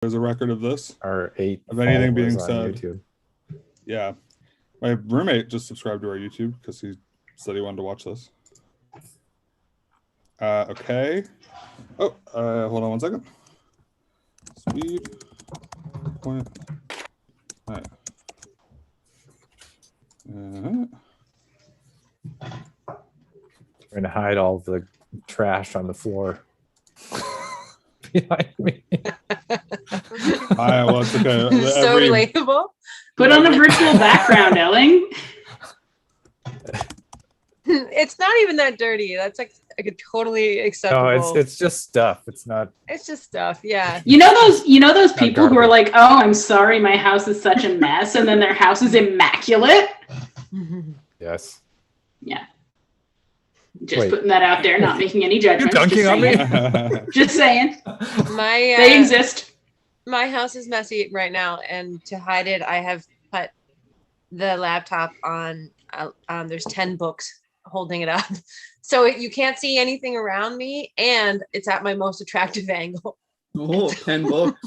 There's a record of this. Our 8 of anything being on said. YouTube. Yeah. My roommate just subscribed to our YouTube because he said he wanted to watch this. Okay. Oh, hold on one second. Speed. Point. All right. Trying to hide all the trash on the floor behind me. Well, it's okay. So relatable. Put on a virtual background, Elling. It's not even that dirty. That's like a totally acceptable. No, it's just stuff. It's not. It's just stuff. Yeah. You know those people who are like, "Oh, I'm sorry, my house is such a mess," and then their house is immaculate. Yes. Yeah. Just putting that out there, not making any judgments. You're dunking on me. Just saying. They exist. My house is messy right now, and to hide it, I have put the laptop on. There's 10 books holding it up, so you can't see anything around me, and it's at my most attractive angle. Oh, 10 books.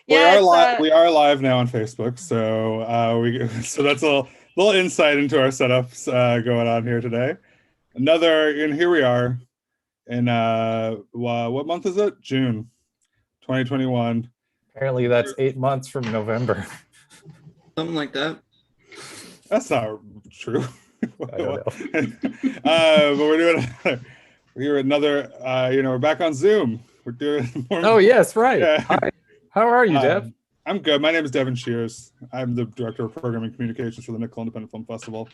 Yeah, we are live now on Facebook, so so that's a little insight into our setups going on here today. And here we are in what month is it? June 2021. Apparently that's 8 months from November. Something like that. That's not true. I don't know. But we're another we're back on Zoom. We're doing more. Oh yes, right. Yeah. Hi. How are you, Dev? I'm good. My name is Devin Shears. I'm the Director of Programming Communications for the Nickel Independent Film Festival.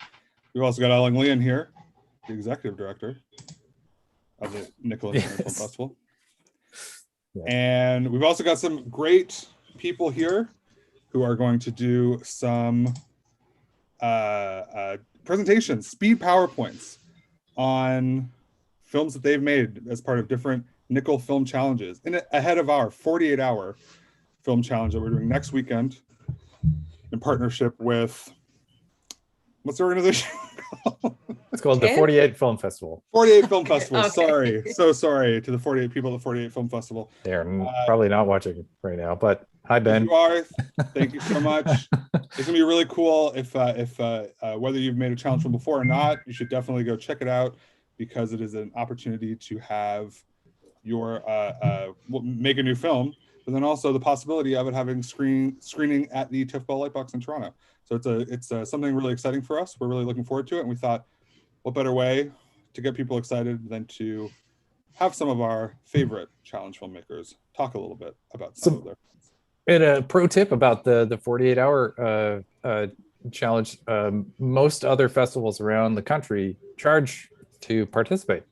We've also got Ellen Leon here, the Executive Director of the Nickel Independent Film Festival. Yeah. And we've also got some great people here who are going to do some presentations, speed PowerPoints on films that they've made as part of different Nickel film challenges ahead of our 48-hour film challenge that we're doing next weekend in partnership with, what's the organization called? It's called the 48 Film Festival. 48 Film Festival. Okay. Sorry. So sorry to the 48 people at the 48 Film Festival. They're probably not watching right now, but hi, Ben. If you are, thank you so much. It's going to be really cool if whether you've made a challenge film before or not, you should definitely go check it out because it is an opportunity to have your make a new film, but then also the possibility of it having screening at the TIFF Ball Lightbox in Toronto. So it's something really exciting for us. We're really looking forward to it, and we thought, what better way to get people excited than to have some of our favorite challenge filmmakers talk a little bit about some of their films. And a pro tip about the 48-hour challenge: most other festivals around the country charge to participate.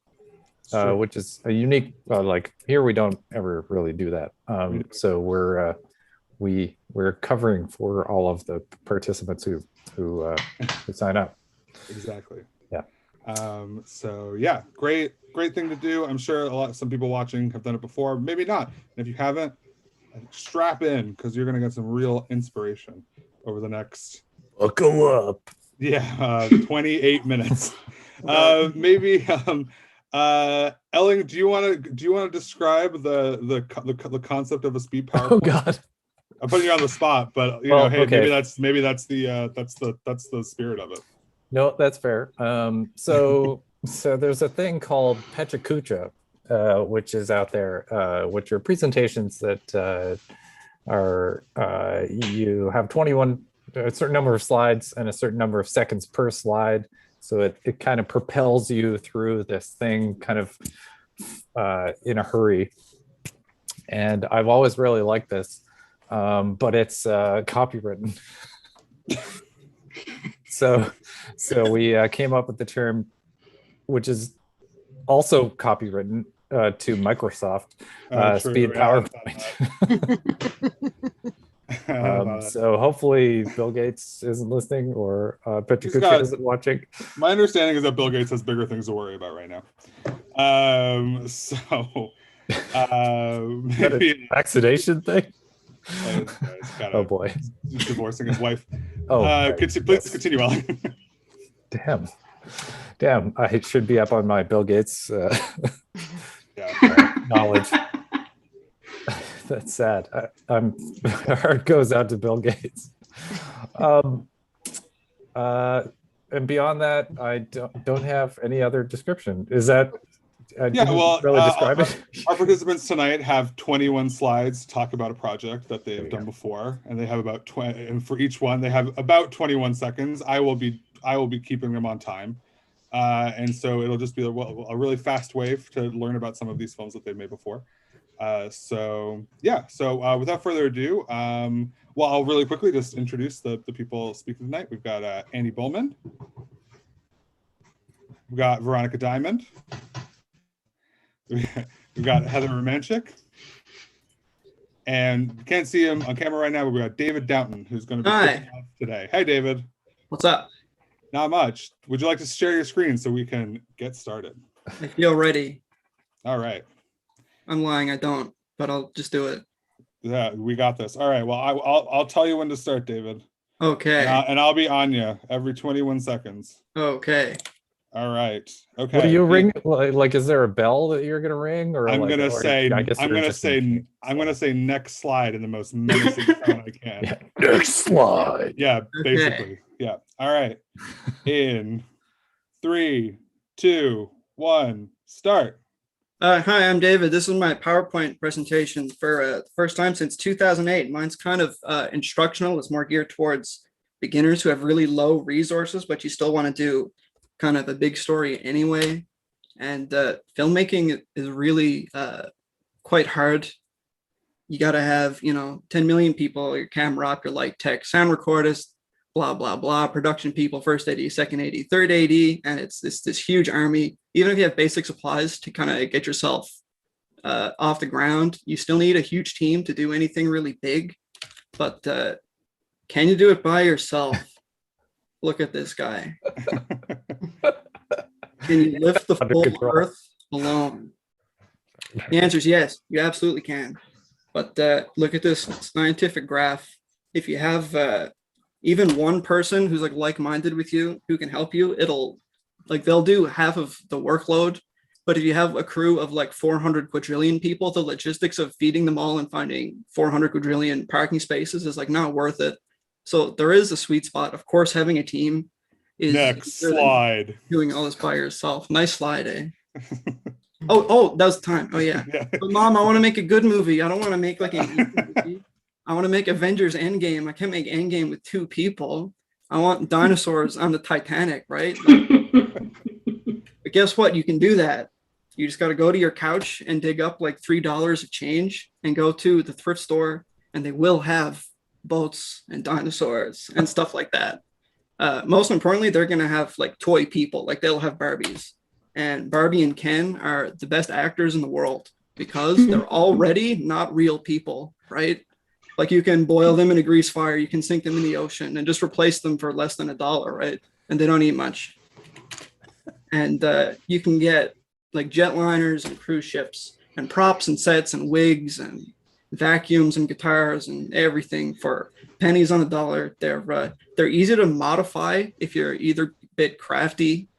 Which is a unique, like here we don't ever really do that. So we're covering for all of the participants who sign up. Exactly. Yeah. So yeah, great thing to do. I'm sure some people watching have done it before, maybe not. And if you haven't, strap in because you're gonna get some real inspiration over the next. Buckle up. Yeah, 28 minutes. Maybe. Elling, do you want to describe the concept of a speed PowerPoint? Oh God, I'm putting you on the spot, but hey, okay. maybe that's the spirit of it. No, that's fair. So there's a thing called Pechakucha, which is out there, which are presentations that are you have 21 a certain number of slides and a certain number of seconds per slide. So it kind of propels you through this thing kind of in a hurry. And I've always really liked this, but it's copywritten. So we came up with the term, which is also copywritten to Microsoft, Speed PowerPoint. So hopefully Bill Gates isn't listeing or Pechakucha isn't watching. My understanding is that Bill Gates has bigger things to worry about right now. Maybe an vaccination thing. Oh boy, he's divorcing his wife. Oh, please continue, Alan. Damn! I should be up on my Bill Gates knowledge. That's sad. I'm my heart goes out to Bill Gates. Um, and beyond that, I don't have any other description. Is that Yeah, can you well, really describe it? our participants tonight have 21 slides to talk about a project that they have done go. before, and they have about 20. And for each one, they have about 21 seconds. I will be keeping them on time, and so it'll just be a really fast way to learn about some of these films that they've made before. So yeah, so without further ado, well, I'll really quickly just introduce the people speaking tonight. We've got Andy Bowman, we've got Veronica Diamond. We've got Heather Romanchik, and you can't see him on camera right now, but we got David Downton, who's going to be kicking off today. Hey, David. What's up? Not much. Would you like to share your screen so we can get started? I feel ready. All right. I'm lying. I don't, but I'll just do it. Yeah, we got this. All right. Well, I'll tell you when to start, David. Okay. And I'll be on you every 21 seconds. Okay. All right. Okay. What do you ring? Like, is there a bell that you're gonna ring? Or I'm gonna say next slide in the most menacing tone I can. Yeah. Next slide. Yeah, Okay. basically. Yeah. All right. In 3, 2, 1, start. Hi, I'm David. This is my PowerPoint presentation for the first time since 2008. Mine's kind of instructional. It's more geared towards beginners who have really low resources, but you still want to do kind of a big story anyway. And filmmaking is really quite hard. You got to have, 10 million people, your camera op, your light tech, sound recordist, blah, blah, blah, production people, first AD, second AD, third AD. And it's this huge army. Even if you have basic supplies to kind of get yourself off the ground, you still need a huge team to do anything really big. But can you do it by yourself? Look at this guy. Can you lift the full Earth alone? The answer is yes, you absolutely can. But look at this scientific graph. If you have even one person who's like-minded with you who can help you, they'll do half of the workload. But if you have a crew of like 400 quadrillion people, the logistics of feeding them all and finding 400 quadrillion parking spaces is not worth it. So there is a sweet spot. Of course, having a team is next slide. Doing all this by yourself. Nice slide, eh? oh, that was time. Oh yeah. But Mom, I want to make a good movie. I don't want to make like an movie. I want to make Avengers Endgame. I can't make Endgame with 2 people. I want dinosaurs on the Titanic, right? But guess what? You can do that. You just got to go to your couch and dig up like $3 of change and go to the thrift store, and they will have boats and dinosaurs and stuff like that. Most importantly, they're going to have like toy people, like they'll have Barbies. And Barbie and Ken are the best actors in the world because they're already not real people, right? Like you can boil them in a grease fire, you can sink them in the ocean and just replace them for less than $1, right? And they don't eat much. And you can get like jetliners and cruise ships and props and sets and wigs and vacuums and guitars and everything for pennies on the dollar. They're easy to modify if you're either a bit crafty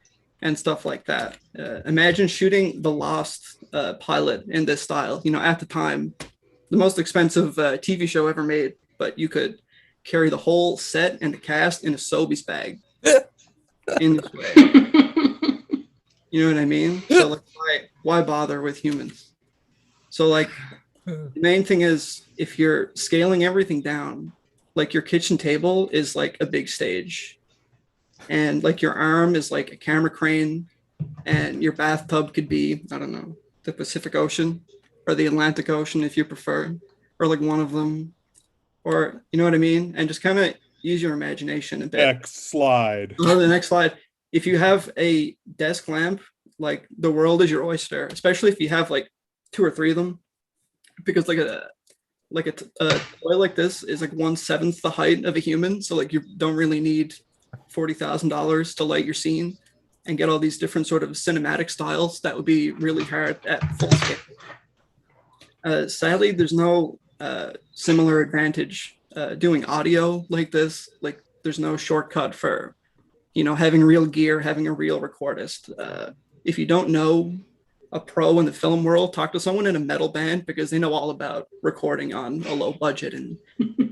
and stuff like that. Imagine shooting the Lost pilot in this style. At the time, the most expensive TV show ever made, but you could carry the whole set and the cast in a Sobeys bag in this way. You know what I mean? So like, why bother with humans? So like, the main thing is if you're scaling everything down, like your kitchen table is like a big stage, and like your arm is like a camera crane, and your bathtub could be, I don't know, the Pacific Ocean or the Atlantic Ocean if you prefer, or like one of them, or you know what I mean? And just kind of use your imagination a bit. Next slide. Go to the next slide. If you have a desk lamp, like the world is your oyster, especially if you have like 2 or 3 of them, because like a toy like this is like 1/7 the height of a human. So like you don't really need $40,000 to light your scene and get all these different sort of cinematic styles. That would be really hard at full scale. Sadly, there's no similar advantage doing audio like this. Like there's no shortcut for, having real gear, having a real recordist. If you don't know a pro in the film world, talk to someone in a metal band, because they know all about recording on a low budget and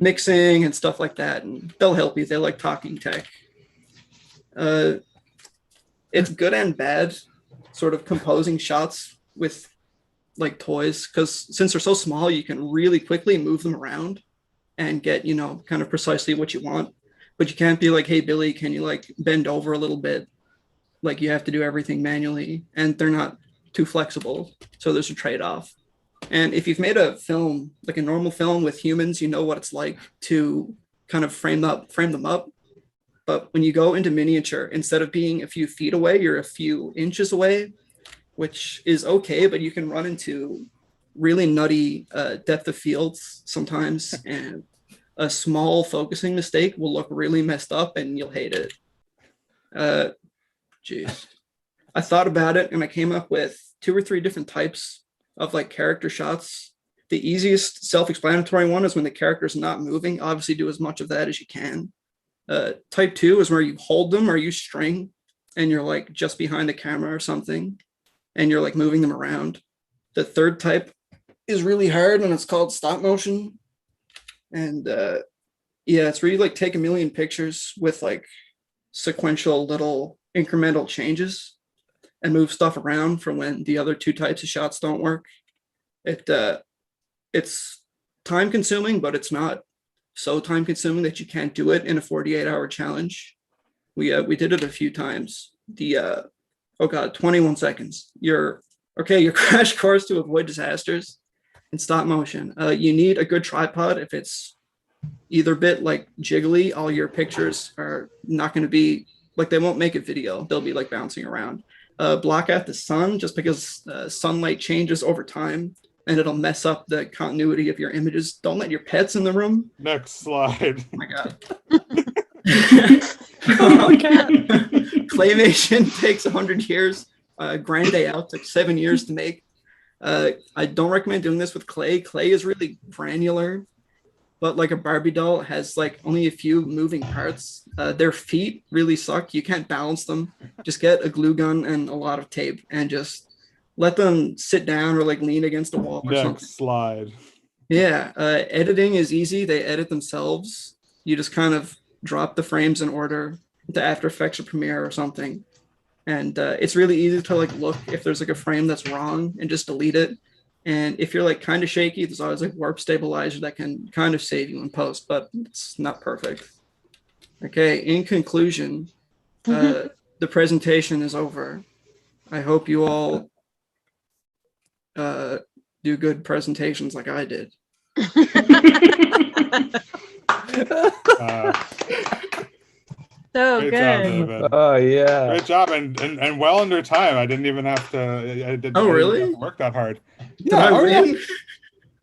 mixing and stuff like that, and they'll help you. They like talking tech. It's good and bad, sort of composing shots with like toys, because since they're so small, you can really quickly move them around and get, you know, kind of precisely what you want. But you can't be like, hey Billy, can you like bend over a little bit? Like you have to do everything manually, and they're not too flexible, so there's a trade-off. And if you've made a film, like a normal film with humans, you know what it's like to kind of frame them up. But when you go into miniature, instead of being a few feet away, you're a few inches away, which is okay, but you can run into really nutty depth of fields sometimes, and a small focusing mistake will look really messed up and you'll hate it. Geez. I thought about it and I came up with 2 or 3 different types of like character shots. The easiest self-explanatory one is when the character's not moving. Obviously do as much of that as you can. Type 2 is where you hold them or you string and you're like just behind the camera or something and you're like moving them around. The third type is really hard and it's called stop motion. And yeah, it's where you like take a million pictures with like sequential little incremental changes and move stuff around from when the other 2 types of shots don't work. It's time consuming, but it's not so time consuming that you can't do it in a 48-hour challenge. We did it a few times. The 21 seconds. Your crash course to avoid disasters in stop motion. You need a good tripod. If it's either bit like jiggly, all your pictures are not going to be like, they won't make a video. They'll be like bouncing around. Block out the sun, just because sunlight changes over time and it'll mess up the continuity of your images. Don't let your pets in the room. Next slide. Oh my God. Oh, claymation takes 100 years. Grande out took 7 years to make. I don't recommend doing this with clay. Clay is really granular, but like a Barbie doll has like only a few moving parts. Their feet really suck. You can't balance them. Just get a glue gun and a lot of tape and just let them sit down or like lean against a wall or something. Next slide. Yeah, editing is easy. They edit themselves. You just kind of drop the frames in order into After Effects or Premiere or something. And it's really easy to like look if there's like a frame that's wrong and just delete it. And if you're like kind of shaky, there's always like warp stabilizer that can kind of save you in post, but it's not perfect. Okay, in conclusion, the presentation is over. I hope you all do good presentations like I did. So Great good. job, David. Oh yeah. Great job, and well under time. I didn't even have to. I didn't really? have to work that hard. Did I win?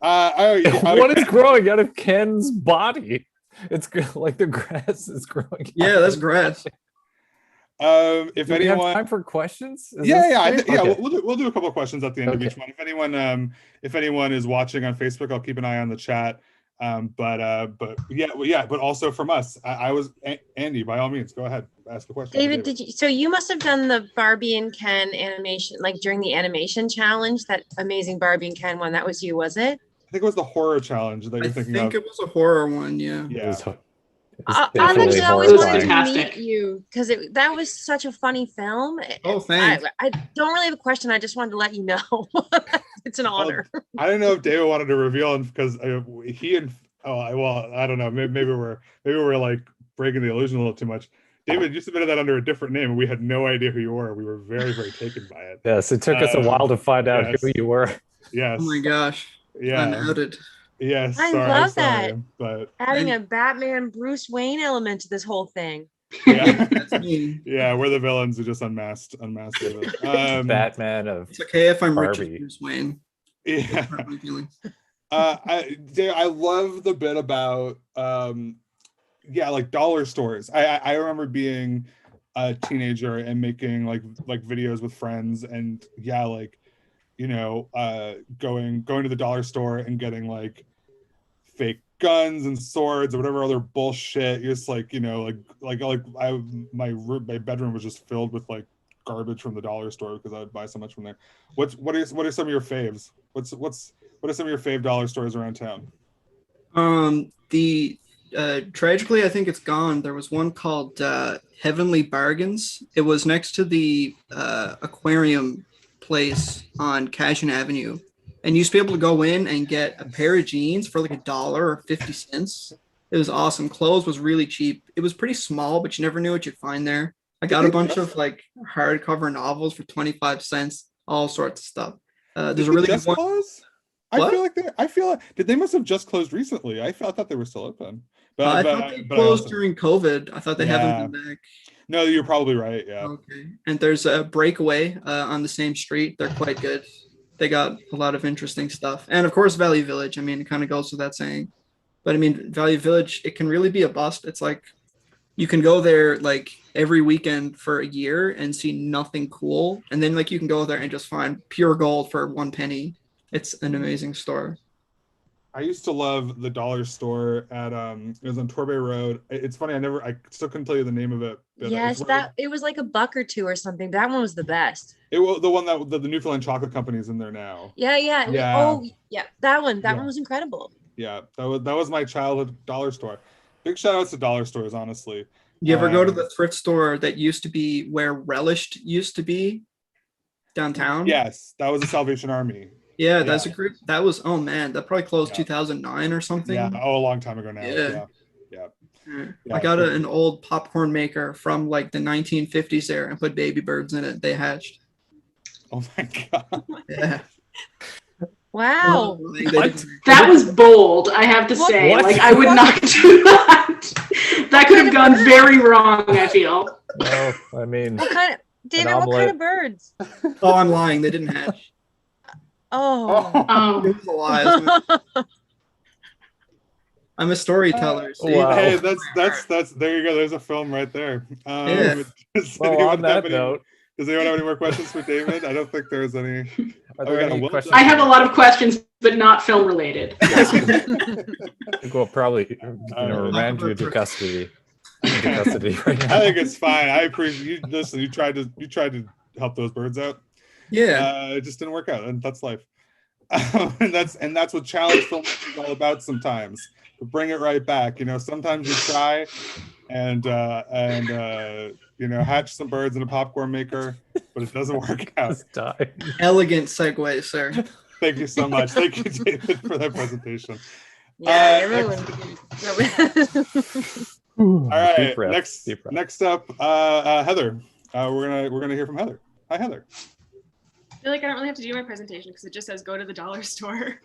What is growing out of Ken's body? It's like the grass is growing. Yeah, that's grass. If Do we anyone have time for questions? yeah, Okay. we'll do a couple of questions at the end of each one. If anyone is watching on Facebook, I'll keep an eye on the chat. But also from us, I was Andy. By all means, go ahead, ask a question. David, so you must have done the Barbie and Ken animation, like during the animation challenge, that amazing Barbie and Ken one. That was you, was it? I think it was the horror challenge that you're thinking of. I think it was a horror one. Yeah. Yeah. I've definitely actually always wanted to Fantastic. meet you because that was such a funny film. Oh, thanks. I don't really have a question. I just wanted to let you know. It's an honor. I don't know if David wanted to reveal him because he and I don't know. Maybe we're like breaking the illusion a little too much. David, you submitted that under a different name, and we had no idea who you were. We were very, very taken by it. Yes, it took us a while to find out yes. who you were. Yes. Oh my gosh. Yeah. I'm outed. Yes. I sorry, love sorry, that. But Adding a Batman Bruce Wayne element to this whole thing. yeah, That's me. yeah, we're the villains who just unmasked it. Batman of It's okay if I'm rich as Barbie. Bruce Wayne. Yeah. Hurt my feelings. I love the bit about like dollar stores. I remember being a teenager and making like videos with friends, and going to the dollar store and getting like fake guns and swords or whatever other bullshit. You're just like, my bedroom was just filled with like garbage from the dollar store because I would buy so much from there. What are some of your faves? What are some of your fave dollar stores around town? Tragically, I think it's gone. There was one called Heavenly Bargains. It was next to the aquarium place on Cashin Avenue, and you used to be able to go in and get a pair of jeans for like $1 or 50 cents. It was awesome. Clothes was really cheap. It was pretty small, but you never knew what you'd find there. I got a bunch of like hardcover novels for 25 cents, all sorts of stuff. There's a really good one. Close? What? I feel like they must have just closed recently. I thought they were still open. I thought they closed during COVID. I thought they haven't been back. No, you're probably right. Yeah. Okay. And there's a Breakaway on the same street. They're quite good. They got a lot of interesting stuff. And of course, Value Village. I mean, it kind of goes without saying. But I mean, Value Village, it can really be a bust. It's like you can go there like every weekend for a year and see nothing cool. And then like you can go there and just find pure gold for 1 penny. It's an amazing store. I used to love the dollar store at it was on Torbay Road. It's funny, I still couldn't tell you the name of it. Yes, it was like $1 or $2 or something. That one was the best. It was the one that the Newfoundland Chocolate Company is in there now. Yeah. Oh yeah, that one was incredible. Yeah, that was my childhood dollar store. Big shout outs to dollar stores, honestly. You ever go to the thrift store that used to be where Relished used to be downtown? Yes, that was the Salvation Army. Yeah, that's a group. That was, oh man, that probably closed 2009 or something. Yeah, a long time ago now. Yeah. I got an old popcorn maker from like the 1950s there and put baby birds in it. They hatched. Oh my god. Yeah. Wow. That was bold, I have to say. What? Like, I would not do that. That could have gone very wrong, I feel. Well, I mean, what kind of birds? Oh, I'm lying. They didn't hatch. Oh. It was a lie. I'm a storyteller. Wow. Hey, that's there you go. There's a film right there. Well, on that note, does anyone have any more questions for David? I don't think there's any. Questions? I have a lot of questions, but not film related. I think we'll probably remand you to custody. Right now. I think it's fine. I appreciate you. Listen, you tried to help those birds out. Yeah, it just didn't work out, and that's life. and that's what challenge film is all about sometimes. To bring it right back. Sometimes you try and hatch some birds in a popcorn maker, but it doesn't work out. Elegant segue, sir. Thank you so much. Thank you, David, for that presentation. Yeah, everyone. All right. Next up, Heather. We're gonna hear from Heather. Hi, Heather. I feel like I don't really have to do my presentation because it just says go to the dollar store.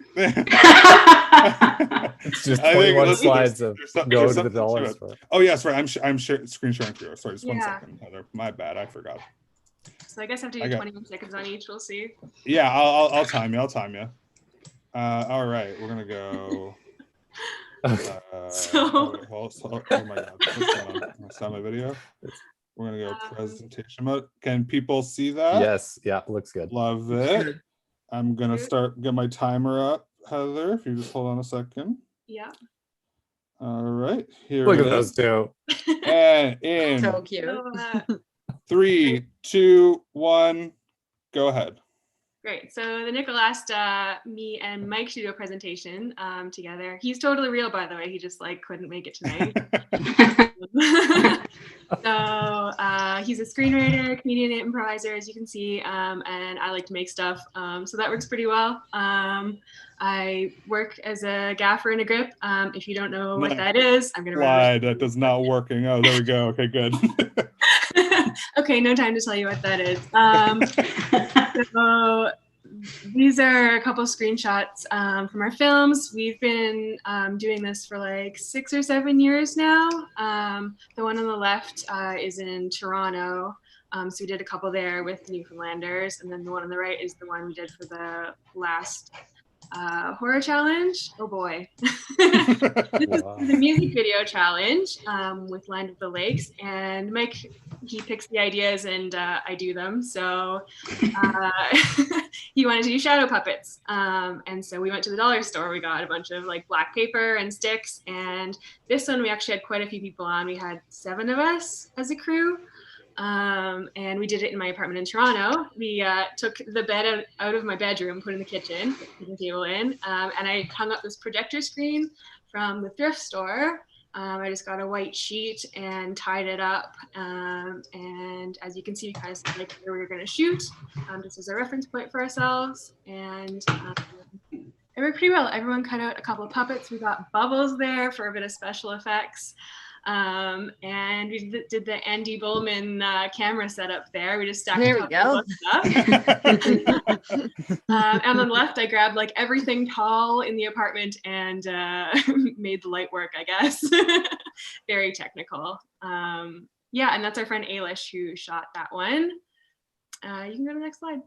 It's just 21 slides of go to the dollar store. Oh yes, right. I'm screen sharing for you. Sorry, just 1 second, Heather. My bad. I forgot. So I guess I have to do 21 seconds on each. We'll see. Yeah, I'll time you. All right, we're gonna go. Oh my god, what's going on? I saw my video. We're gonna go presentation mode. Can people see that? Yes. Yeah, looks good. Love it. I'm gonna get my timer up, Heather. If you just hold on a second. Yeah. All right. Here. Look at those two. And in so cute. 3, 2, 1, go ahead. Great. So the Nickel asked me and Mike to do a presentation together. He's totally real, by the way. He just couldn't make it tonight. So he's a screenwriter, comedian, and improviser, as you can see, and I like to make stuff. So that works pretty well. I work as a gaffer in a grip. If you don't know what that is, I'm going to lie. That does not working. Oh, there we go. Okay, good. Okay, no time to tell you what that is. So these are a couple screenshots from our films. We've been doing this for 6 or 7 years now. The one on the left is in Toronto. So we did a couple there with Newfoundlanders. And then the one on the right is the one we did for the last horror challenge. Oh boy. This is the music video challenge with Land of the Lakes. And Mike, he picks the ideas and I do them. So he wanted to do shadow puppets. And so we went to the dollar store. We got a bunch of black paper and sticks. And this one, we actually had quite a few people on. We had 7 of us as a crew. And we did it in my apartment in Toronto. We took the bed out of my bedroom, put it in the kitchen, put the table in, and I hung up this projector screen from the thrift store. I just got a white sheet and tied it up. And as you can see, we kind of said like where we were going to shoot, just as a reference point for ourselves. And it worked pretty well. Everyone cut out a couple of puppets. We got bubbles there for a bit of special effects. And we did the Andy Bullman camera setup there. We just stacked there a couple of stuff. And on the left, I grabbed like everything tall in the apartment and made the light work, I guess. Very technical. Yeah, and that's our friend Ailish who shot that one. You can go to the next slide.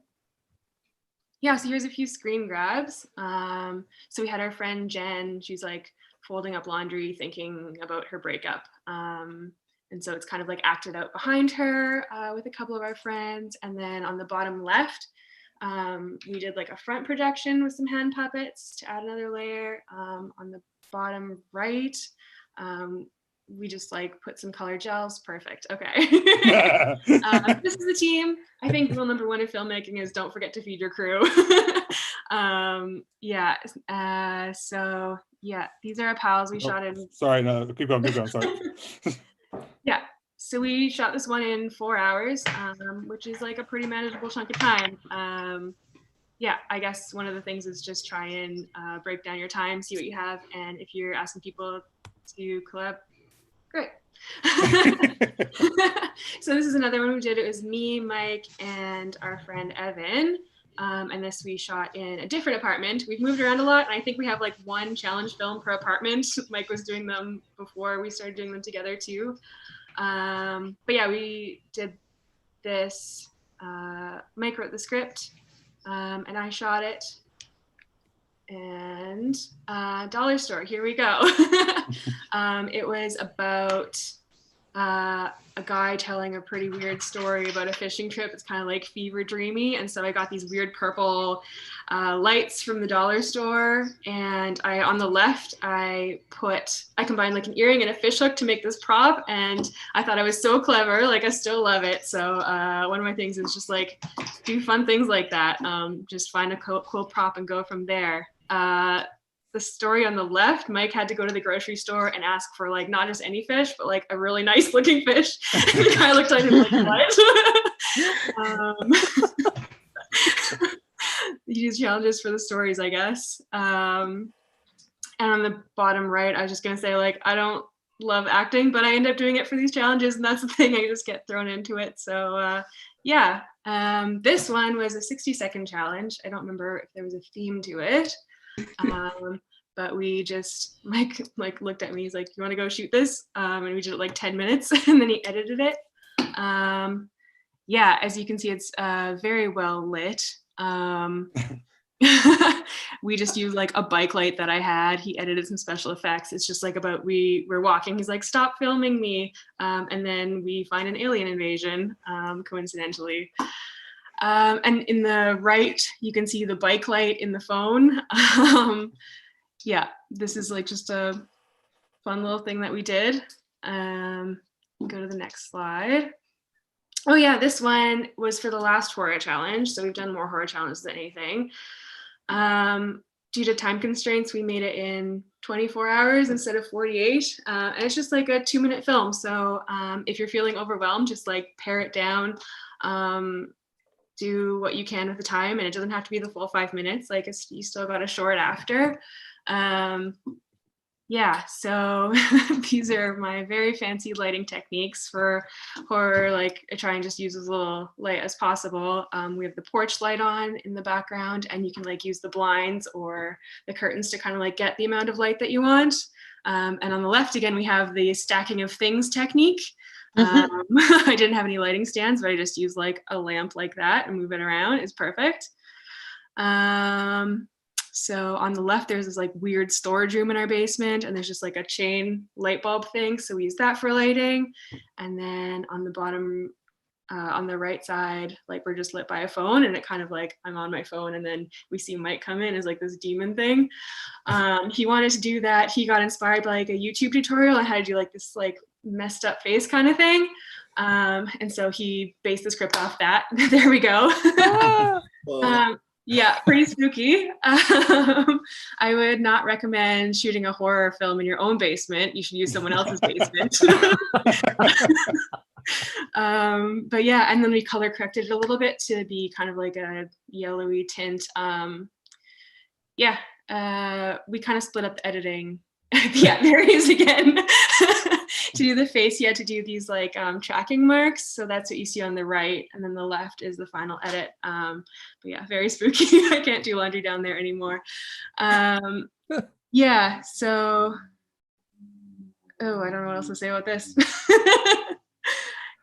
Yeah, so here's a few screen grabs. So we had our friend Jen, she's like folding up laundry, thinking about her breakup. And so it's kind of like acted out behind her with a couple of our friends. And then on the bottom left, we did like a front projection with some hand puppets to add another layer. On the bottom right, we just like put some colored gels. Perfect. Okay. This is the team. I think rule number one in filmmaking is don't forget to feed your crew. Yeah. So yeah, these are our pals. We shot in. Sorry, no, keep going. Sorry. Yeah. So we shot this one in 4 hours, which is like a pretty manageable chunk of time. Yeah, I guess one of the things is just try and break down your time, see what you have, and if you're asking people to collab, great. So this is another one we did. It was me, Mike, and our friend Evan. And this we shot in a different apartment. We've moved around a lot, and I think we have like one challenge film per apartment. Mike was doing them before we started doing them together too. But yeah, we did this. Mike wrote the script, and I shot it. And dollar store, here we go. It was about a guy telling a pretty weird story about a fishing trip. It's kind of like fever dreamy. And so I got these weird purple lights from the dollar store. And on the left, I combined like an earring and a fish hook to make this prop. And I thought I was so clever, like I still love it. So one of my things is just like do fun things like that. Just find a cool prop and go from there. The story on the left, Mike had to go to the grocery store and ask for like not just any fish, but like a really nice looking fish. And the guy looked at him like, what? You use challenges for the stories, I guess. And on the bottom right, I was just gonna say like, I don't love acting, but I end up doing it for these challenges, and that's the thing, I just get thrown into it. So yeah, this one was a 60-second challenge. I don't remember if there was a theme to it. But we just Mike looked at me, he's like, you want to go shoot this? And we did it like 10 minutes and then he edited it. Yeah, as you can see, it's very well lit. We just used like a bike light that I had. He edited some special effects. It's just like about we're walking, he's like, stop filming me, and then we find an alien invasion, coincidentally. And in the right, you can see the bike light in the phone. Yeah, this is like just a fun little thing that we did. Go to the next slide. Oh yeah, this one was for the last horror challenge. So we've done more horror challenges than anything. Due to time constraints, we made it in 24 hours instead of 48. And it's just like a 2-minute film. So if you're feeling overwhelmed, just like pare it down. Do what you can with the time, and it doesn't have to be the full 5 minutes. Like you still got a short after. Yeah, so these are my very fancy lighting techniques for horror. Like I try and just use as little light as possible. We have the porch light on in the background, and you can like use the blinds or the curtains to kind of like get the amount of light that you want. And on the left, again, we have the stacking of things technique. I didn't have any lighting stands, but I just used like a lamp like that and move it around. It's perfect. So on the left, there's this like weird storage room in our basement, and there's just like a chain light bulb thing. So we use that for lighting. And then on the bottom, on the right side, like we're just lit by a phone, and it kind of like I'm on my phone, and then we see Mike come in as like this demon thing. He wanted to do that. He got inspired by like a YouTube tutorial on how to do like this like messed up face kind of thing. And so he based the script off that. There we go. Yeah, pretty spooky. I would not recommend shooting a horror film in your own basement. You should use someone else's basement. But yeah, and then we color corrected it a little bit to be kind of like a yellowy tint. Yeah, we kind of split up the editing. Yeah, there he is again. To do the face, you had to do these like tracking marks. So that's what you see on the right. And then the left is the final edit. But yeah, very spooky. I can't do laundry down there anymore. Yeah, so, oh, I don't know what else to say about this.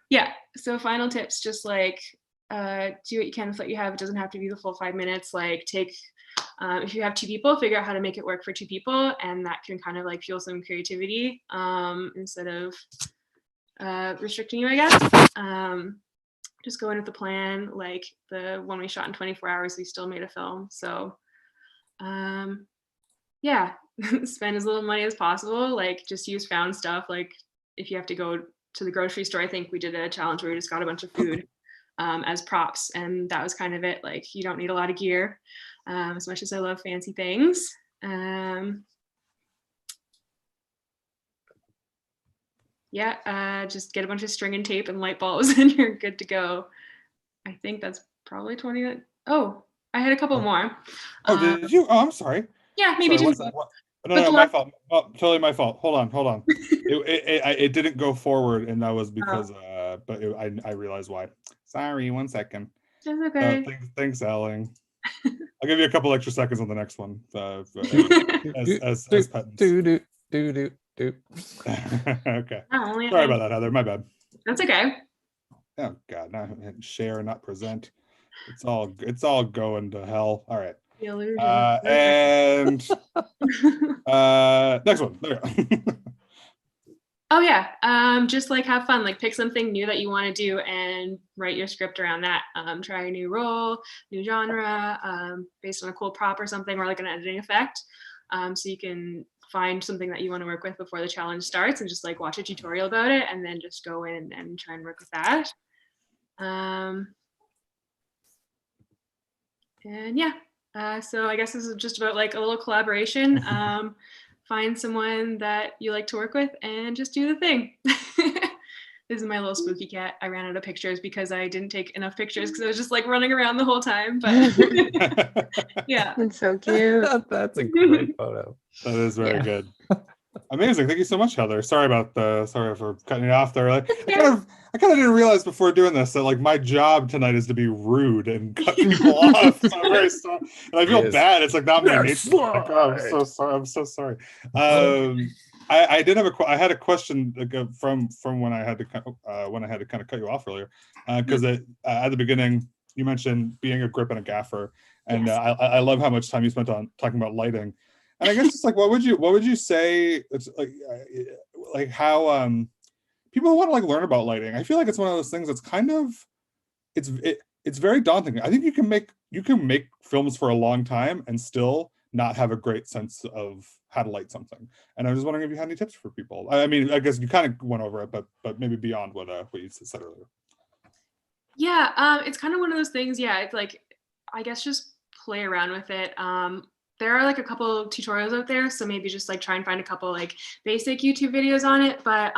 Yeah, so final tips, just like do what you can with what you have. It doesn't have to be the full 5 minutes. Like take, if you have 2 people, figure out how to make it work for 2 people, and that can kind of like fuel some creativity instead of restricting you, I guess. Just go in with the plan. Like the one we shot in 24 hours, we still made a film. So yeah, spend as little money as possible. Like just use found stuff. Like if you have to go to the grocery store, I think we did a challenge where we just got a bunch of food as props, and that was kind of it. Like you don't need a lot of gear, as much as I love fancy things. Yeah, just get a bunch of string and tape and light bulbs and you're good to go. I think that's probably 20. Oh, I had a couple more. Oh, did you? Oh, I'm sorry. Yeah, maybe sorry, just. No, my fault. Oh, totally my fault. Hold on. It didn't go forward, and that was because, but I realized why. Sorry, 1 second. That's okay. Thanks, Ellen. I'll give you a couple extra seconds on the next one. As patents. Okay. Sorry about that, Heather. My bad. That's okay. Oh God, not share, not present. It's all going to hell. All right. And next one. There you go. Oh yeah, just like have fun. Like pick something new that you want to do and write your script around that. Try a new role, new genre, based on a cool prop or something, or like an editing effect. So you can find something that you want to work with before the challenge starts, and just like watch a tutorial about it, and then just go in and try and work with that. And yeah, so I guess this is just about like a little collaboration. Find someone that you like to work with and just do the thing. This is my little spooky cat. I ran out of pictures because I didn't take enough pictures because I was just like running around the whole time. But yeah, it's so cute. That's a great photo. That is very good. Amazing. Thank you so much, Heather. Sorry for cutting you off there. Like, I kind of didn't realize before doing this that like my job tonight is to be rude and cut people off. So I'm very sorry. And I feel bad. It's like not my nature. Like, oh, I'm so sorry. I'm so sorry. I did have I had a question from when I had to kind of cut you off earlier, because at the beginning you mentioned being a grip and a gaffer, and yes. I love how much time you spent on talking about lighting. And I guess it's like, what would you say? It's like how people want to like learn about lighting. I feel like it's one of those things that's kind of it's very daunting. I think you can make films for a long time and still not have a great sense of how to light something. And I was just wondering if you had any tips for people. I mean, I guess you kind of went over it, but maybe beyond what you said earlier. Yeah, it's kind of one of those things. Yeah, it's like I guess just play around with it. There are like a couple tutorials out there, so maybe just like try and find a couple like basic YouTube videos on it. But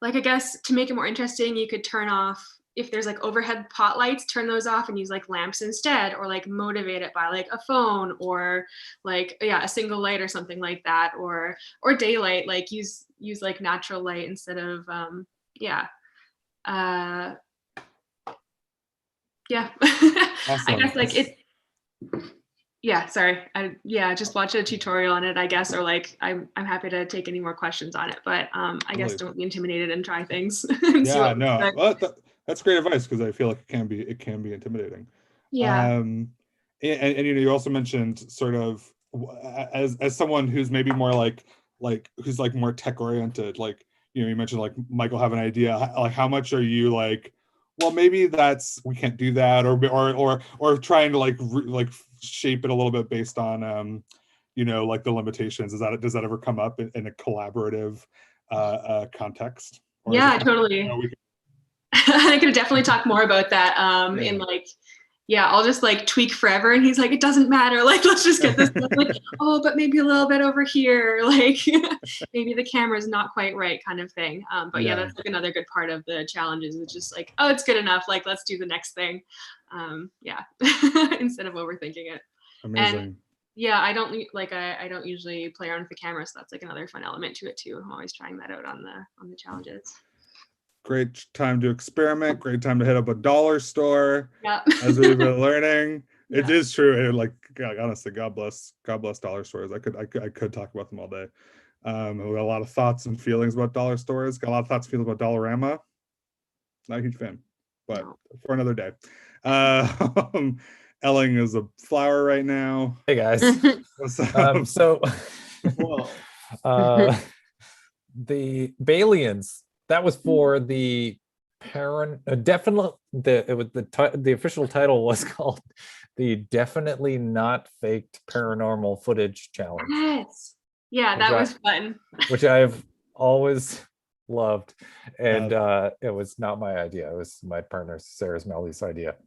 like I guess to make it more interesting, you could turn off, if there's like overhead pot lights, turn those off and use like lamps instead, or like motivate it by like a phone, or like a single light or something like that, or daylight, like use like natural light instead of I guess like it. Yeah, sorry. Just watch a tutorial on it, I guess, or like I'm happy to take any more questions on it, but I guess don't be intimidated and try things. Yeah, no, well, that's great advice, because I feel like it can be intimidating. Yeah. And you also mentioned sort of as someone who's maybe more like who's like more tech oriented, like you mentioned like Michael have an idea, like how much are you like, well, maybe we can't do that, or trying to like shape it a little bit based on like the limitations. Does that ever come up in a collaborative context? Yeah, totally. I could definitely talk more about that in like, yeah, I'll just like tweak forever. And he's like, it doesn't matter. Like, let's just get this done. Like, oh, but maybe a little bit over here. Like maybe the camera's not quite right kind of thing. But yeah, that's like another good part of the challenges. It's just like, oh, it's good enough. Like, let's do the next thing. Yeah, instead of overthinking it. Amazing. And yeah, I don't usually play around with the camera. So that's like another fun element to it too. I'm always trying that out on the challenges. Great time to experiment. Great time to hit up a dollar store. Yeah. As we've been learning, it Yeah. is true. Like, God, honestly, God bless dollar stores. I could talk about them all day. I've got a lot of thoughts and feelings about dollar stores. Got a lot of thoughts and feelings about Dollarama. Not a huge fan, but for another day. Elling is a flower right now. Hey guys. What's up? So the Balians, that was for the the official title was called the Definitely Not Faked Paranormal Footage Challenge. Yes. Yeah, that was fun. Which I've always loved. And it was not my idea. It was my partner Sarah Melly's idea.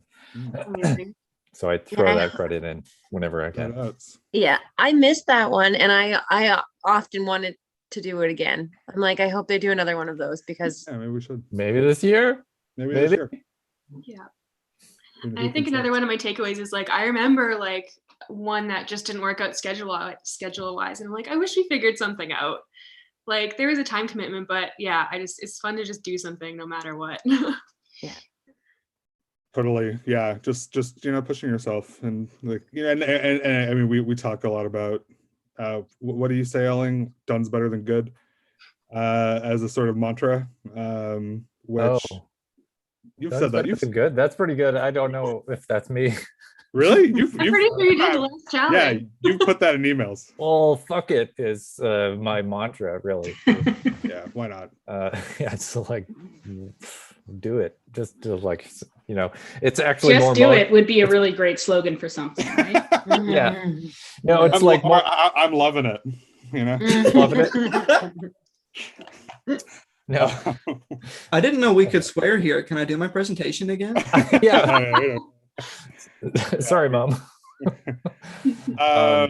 Amazing. So I throw that credit in whenever I can. Yeah, I missed that one, and I often wanted to do it again. I'm like, I hope they do another one of those because maybe we should. Maybe this year. Maybe this year. Yeah. And I think another one of my takeaways is like I remember like one that just didn't work out schedule wise, and I'm like, I wish we figured something out. Like there was a time commitment, but yeah, it's fun to just do something no matter what. Yeah. Totally. Yeah. Just pushing yourself and like, and I mean, we talk a lot about what do you say, Elling? Done's better than good, as a sort of mantra. Which you've said that. You've good. That's pretty good. I don't know if that's me. Really? I'm pretty sure you did the last challenge. Yeah, you put that in emails. Well, fuck it is my mantra, really. Yeah, why not? Yeah, it's like do it. Just to like, it's actually just more do it would be a really great slogan for something, right? Yeah. No, it's like more. I'm loving it. Loving it. No, I didn't know we could swear here. Can I do my presentation again? Yeah. Sorry, Mom. Oh,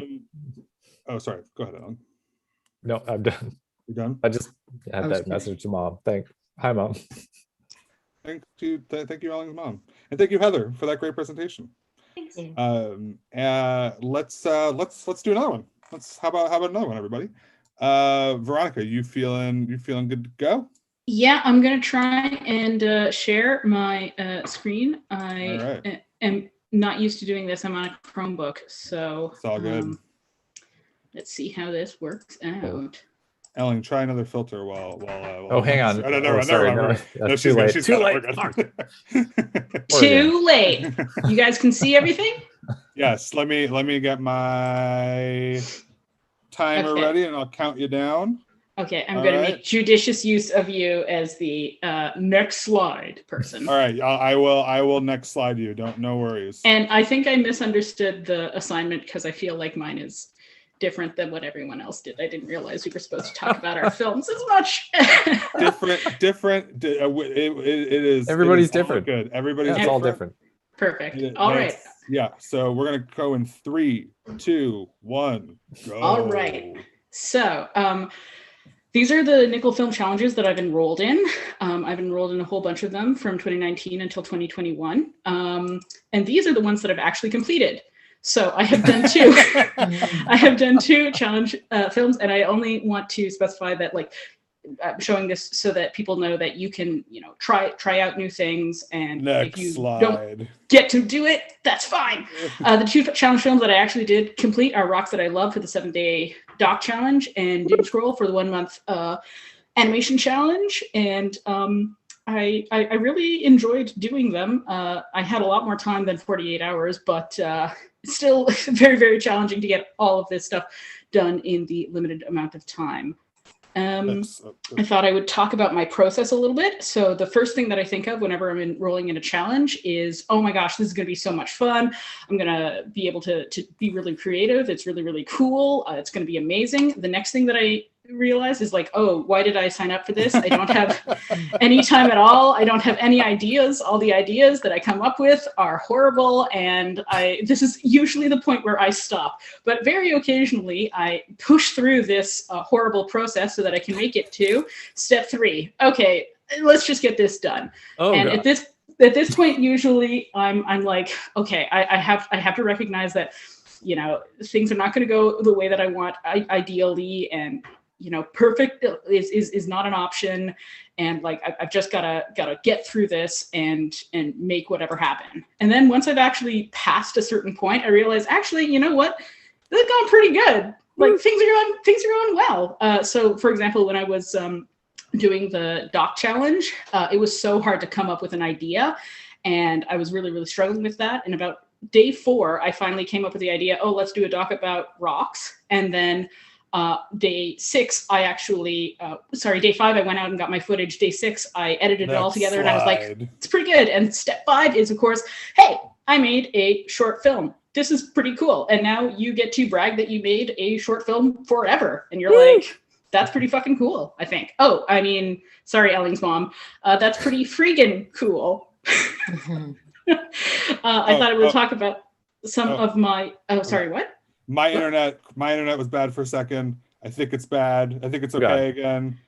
sorry. Go ahead, Ellen. No, I'm done. You done? I just had that message to Mom. Hi, Mom. Thank you, Elling's mom, and thank you, Heather, for that great presentation. Thanks. Let's do another one. How about another one, everybody? Veronica, you feeling good to go? Yeah, I'm gonna try and share my screen. I am not used to doing this. I'm on a Chromebook, so it's all good. Let's see how this works out. Elling, try another filter while oh, hang on. No, she's late. Too late. Too late. You guys can see everything? Yes. Let me get my timer ready, and I'll count you down. Okay, I'm going to make judicious use of you as the next slide person. All right, I will next slide you. No worries. And I think I misunderstood the assignment because I feel like mine is different than what everyone else did. I didn't realize we were supposed to talk about our films as much. different. It is. Everybody's different. Good. Everybody's it's all different. Perfect. All right. Yeah. So we're gonna go in 3, 2, 1. Go. All right. So these are the Nickel Film Challenges that I've enrolled in. I've enrolled in a whole bunch of them from 2019 until 2021. And these are the ones that I've actually completed. So I have done two. I have done 2 challenge films, and I only want to specify that, like, I'm showing this so that people know that you can, try out new things, and if you don't get to do it, that's fine. The 2 challenge films that I actually did complete are Rocks That I Love for the 7-day doc challenge and Doom Scroll for the 1-month animation challenge. And I really enjoyed doing them. I had a lot more time than 48 hours, but still very, very challenging to get all of this stuff done in the limited amount of time. I thought I would talk about my process a little bit. So the first thing that I think of whenever I'm enrolling in a challenge is, oh my gosh, this is going to be so much fun. I'm going to be able to be really creative. It's really, really cool. It's going to be amazing. The next thing that I realized is like, oh, why did I sign up for this? I don't have any time at all. I don't have any ideas. All the ideas that I come up with are horrible. And this is usually the point where I stop. But very occasionally I push through this horrible process so that I can make it to step 3. Okay, let's just get this done. Oh, and God. at this point, usually I'm like, okay, I have to recognize that, you know, things are not going to go the way that I want ideally, and you know, perfect is not an option, and like I've just gotta get through this and make whatever happen. And then once I've actually passed a certain point, I realize, actually, you know what, this is going pretty good. Like things are going well. So for example, when I was doing the doc challenge, it was so hard to come up with an idea, and I was really struggling with that. And about day 4, I finally came up with the idea, oh, let's do a doc about rocks. And then day 6, I actually, day 5, I went out and got my footage. Day 6, I edited it all together, and I was like, it's pretty good. And step 5 is, of course, hey, I made a short film. This is pretty cool. And now you get to brag that you made a short film forever. And you're like, that's pretty fucking cool, I think. Oh, I mean, sorry, Elling's mom. That's pretty freaking cool. I thought I would talk about some of my, sorry, what? My internet was bad for a second. I think it's bad. I think it's okay again.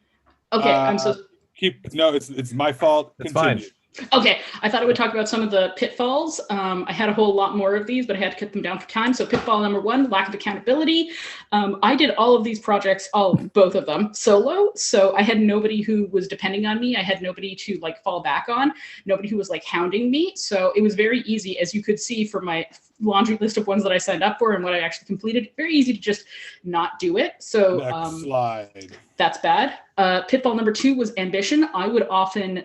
Okay, I'm so it's my fault. It's Continue. fine. Okay, I thought I would talk about some of the pitfalls. I had a whole lot more of these, but I had to cut them down for time. So pitfall number 1, lack of accountability. I did all of these projects, both of them, solo. So I had nobody who was depending on me. I had nobody to like fall back on, nobody who was like hounding me. So it was very easy, as you could see from my laundry list of ones that I signed up for and what I actually completed, very easy to just not do it. So Next slide. That's bad. Pitfall number 2 was ambition. I would often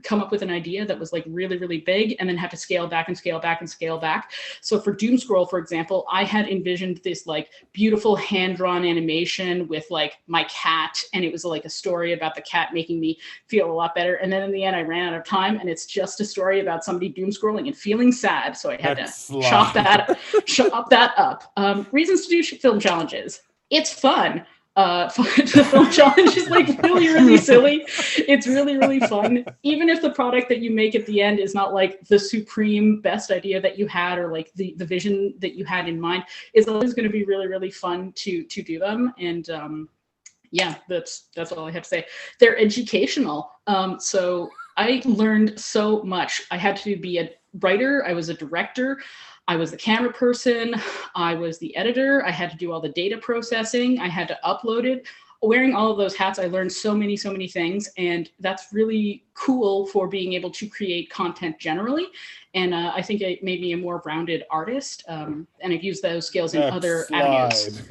come up with an idea that was like really big and then have to scale back and scale back and scale back. So for Doom Scroll, for example, I had envisioned this like beautiful hand-drawn animation with like my cat, and it was like a story about the cat making me feel a lot better. And then in the end, I ran out of time, and it's just a story about somebody doom scrolling and feeling sad. So I had to chop that up. Reasons to do film challenges. It's fun. The film challenge is like really silly. It's really fun. Even if the product that you make at the end is not like the supreme best idea that you had, or like the vision that you had in mind, it's always going to be really fun to do them. And yeah, that's all I have to say. They're educational. So I learned so much. I had to be a writer. I was a director. I was the camera person, I was the editor, I had to do all the data processing, I had to upload it. Wearing all of those hats, I learned so many things, and that's really cool for being able to create content generally. And I think it made me a more rounded artist, and I've used those skills in other avenues.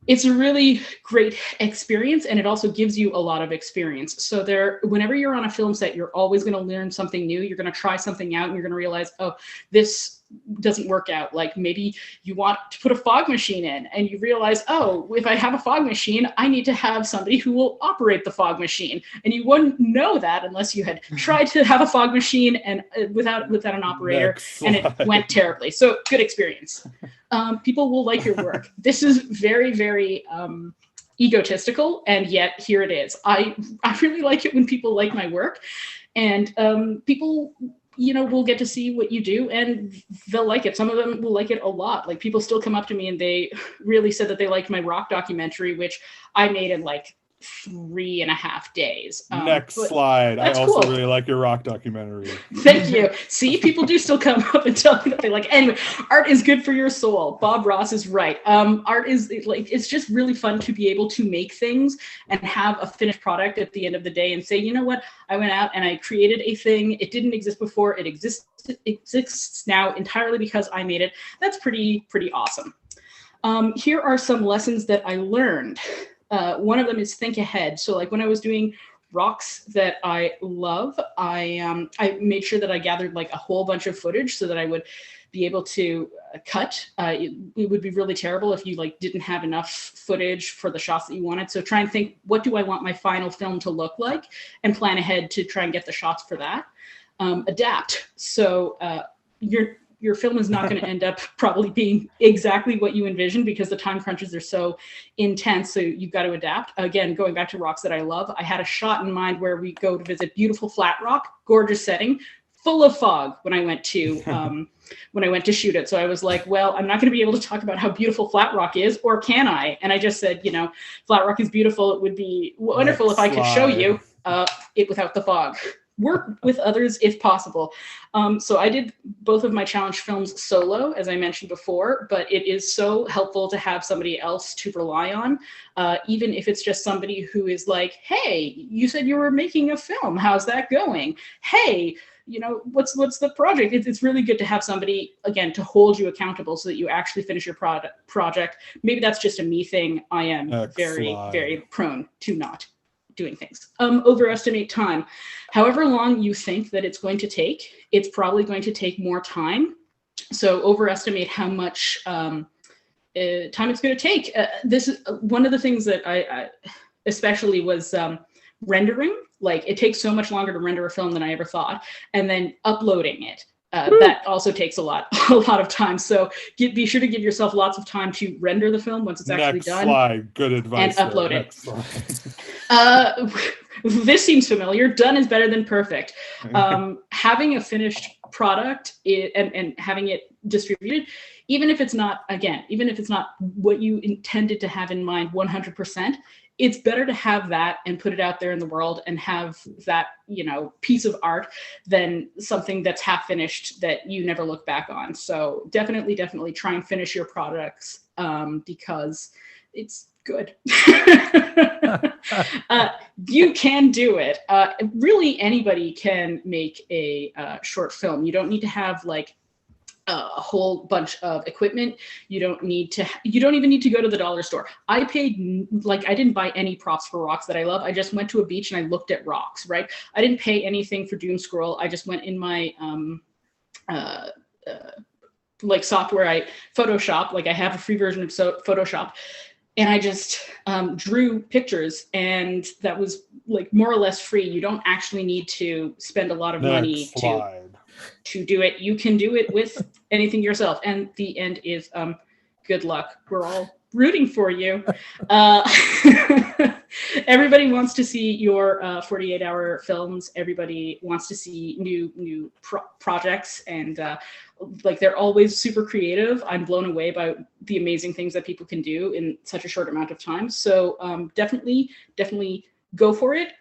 It's a really great experience, and it also gives you a lot of experience. So whenever you're on a film set, you're always going to learn something new. You're going to try something out, and you're going to realize, oh, this doesn't work out. Like maybe you want to put a fog machine in, and you realize, oh, if I have a fog machine, I need to have somebody who will operate the fog machine. And you wouldn't know that unless you had tried to have a fog machine and without an operator, and it went terribly. So good experience. People will like your work. This is very egotistical, and yet here it is. I really like it when people like my work, and people, you know, will get to see what you do and they'll like it. Some of them will like it a lot. Like people still come up to me and they really said that they liked my rock documentary, which I made in like 3.5 days. Next slide. I also cool. really like your rock documentary. Thank you. See, people do still come up and tell me that they like. Anyway, art is good for your soul. Bob Ross is right. Art is like, it's just really fun to be able to make things and have a finished product at the end of the day and say, you know what, I went out and I created a thing. It didn't exist before. It exists now entirely because I made it. That's pretty awesome. Here are some lessons that I learned. One of them is think ahead. So like when I was doing rocks that I love, I made sure that I gathered like a whole bunch of footage so that I would be able to cut. It would be really terrible if you like didn't have enough footage for the shots that you wanted. So try and think, what do I want my final film to look like, and plan ahead to try and get the shots for that. Adapt. So your film is not going to end up probably being exactly what you envision, because the time crunches are so intense. So you've got to adapt. Again, going back to rocks that I love, I had a shot in mind where we go to visit beautiful flat rock, gorgeous setting, full of fog when I went to shoot it. So I was like, well, I'm not going to be able to talk about how beautiful flat rock is, or can I? And I just said, you know, flat rock is beautiful. It would be wonderful if I could show you it without the fog. Work with others if possible. So I did both of my challenge films solo, as I mentioned before, but it is so helpful to have somebody else to rely on, even if it's just somebody who is like, hey, you said you were making a film. How's that going? Hey, you know, what's the project? It's really good to have somebody, again, to hold you accountable so that you actually finish your project. Maybe that's just a me thing. I am very, very prone to not doing things. Overestimate time. However long you think that it's going to take, it's probably going to take more time. So overestimate how much time it's going to take. This is one of the things that I especially was rendering. Like, it takes so much longer to render a film than I ever thought. And then uploading it. That also takes a lot of time. So be sure to give yourself lots of time to render the film once it's actually done. Slide. Good advice. And upload it. This seems familiar. Done is better than perfect. Having a finished product and having it distributed, even if it's not what you intended to have in mind 100%, it's better to have that and put it out there in the world and have that, you know, piece of art than something that's half finished that you never look back on. So definitely try and finish your products because it's good. You can do it. Really, anybody can make a short film. You don't need to have like a whole bunch of equipment. You don't even need to go to the dollar store. I didn't buy any props for rocks that I love. I just went to a beach and I looked at rocks, right? I didn't pay anything for Doom Scroll. I just went in my like software, Photoshop, like I have a free version of Photoshop, and I just drew pictures, and that was like more or less free. You don't actually need to spend a lot of money to do it. You can do it with anything yourself. And the end is good luck. We're all rooting for you. Everybody wants to see your 48-hour films. Everybody wants to see new projects, and like, they're always super creative. I'm blown away by the amazing things that people can do in such a short amount of time. So definitely go for it,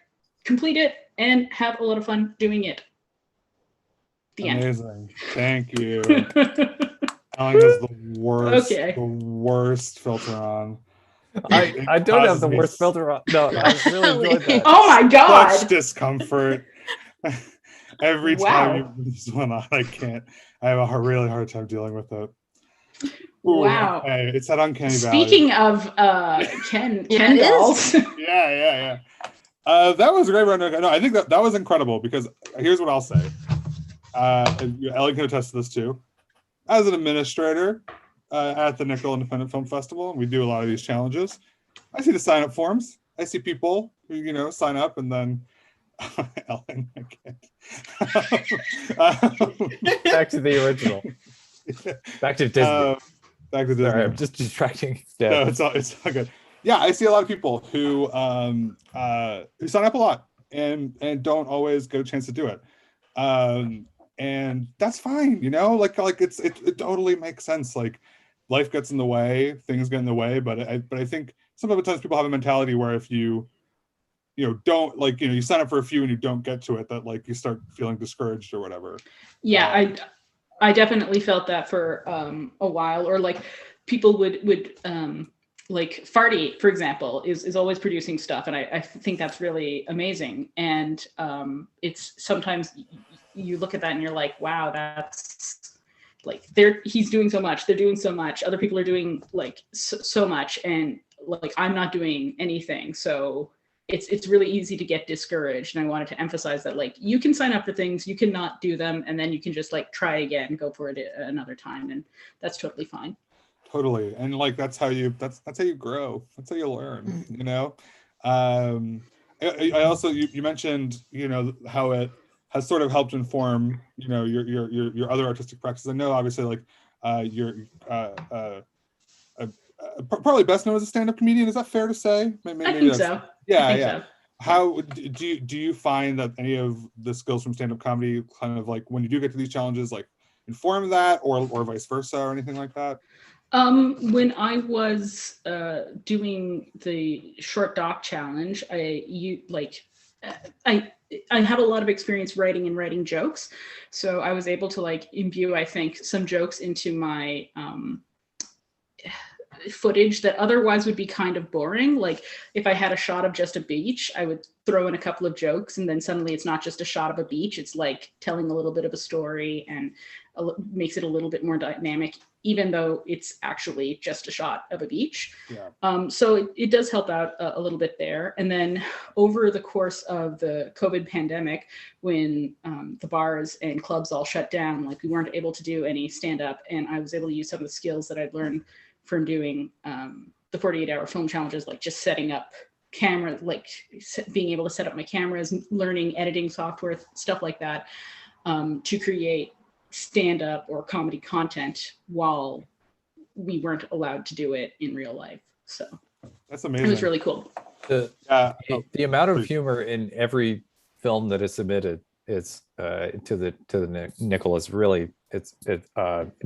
complete it, and have a lot of fun doing it. The Amazing. End. Thank you. Ellen has the worst filter on. I don't have the worst filter on. No, I really enjoyed that. Oh my god! Such discomfort. Every time you put this one on, I have a really hard time dealing with it. Ooh, wow. Okay. It's that uncanny valley. Speaking of Ken dolls. Yeah. That was a great run. No, I think that was incredible, because here's what I'll say. Ellie can attest to this too. As an administrator at the Nickel Independent Film Festival, and we do a lot of these challenges, I see the sign-up forms. I see people who, you know, sign up, and then Ellen, I can't. Back to the original. Back to Disney. Back to Disney. Sorry, I'm just distracting. No, it's all good. Yeah, I see a lot of people who sign up a lot and don't always get a chance to do it. And that's fine, you know, like it totally makes sense. Like, life gets in the way, things get in the way, but I think sometimes people have a mentality where if you don't, like, you sign up for a few and you don't get to it, that like you start feeling discouraged or whatever. Yeah, I definitely felt that for a while, or like people would like Farty, for example, is always producing stuff, and I think that's really amazing. And it's sometimes you look at that and you're like, wow, that's like he's doing so much, they're doing so much, other people are doing like so much, and like I'm not doing anything. So it's really easy to get discouraged. And I wanted to emphasize that, like, you can sign up for things, you cannot do them, and then you can just like try again, go for it another time, and that's totally fine. Totally. And like that's how you grow, that's how you learn, you know. I also, you mentioned, you know, how has sort of helped inform, you know, your other artistic practices. I know obviously like you're probably best known as a stand-up comedian. Is that fair to say? I think so. Yeah, I think yeah. so. How do you find that any of the skills from stand-up comedy kind of like when you do get to these challenges like inform that, or vice versa, or anything like that? When I was doing the short doc challenge, I have a lot of experience writing and writing jokes, so I was able to like imbue, I think, some jokes into my footage that otherwise would be kind of boring. Like if I had a shot of just a beach, I would throw in a couple of jokes, and then suddenly it's not just a shot of a beach, it's like telling a little bit of a story, and makes it a little bit more dynamic, even though it's actually just a shot of a beach. Yeah. So it does help out a little bit there. And then over the course of the COVID pandemic, when the bars and clubs all shut down, like we weren't able to do any stand-up, and I was able to use some of the skills that I'd learned from doing the 48-hour film challenges, like just setting up camera, like being able to set up my cameras, learning editing software, stuff like that, to create stand-up or comedy content while we weren't allowed to do it in real life. So that's amazing. It was really cool. The amount of humor in every film that is submitted is to the Nickel is really it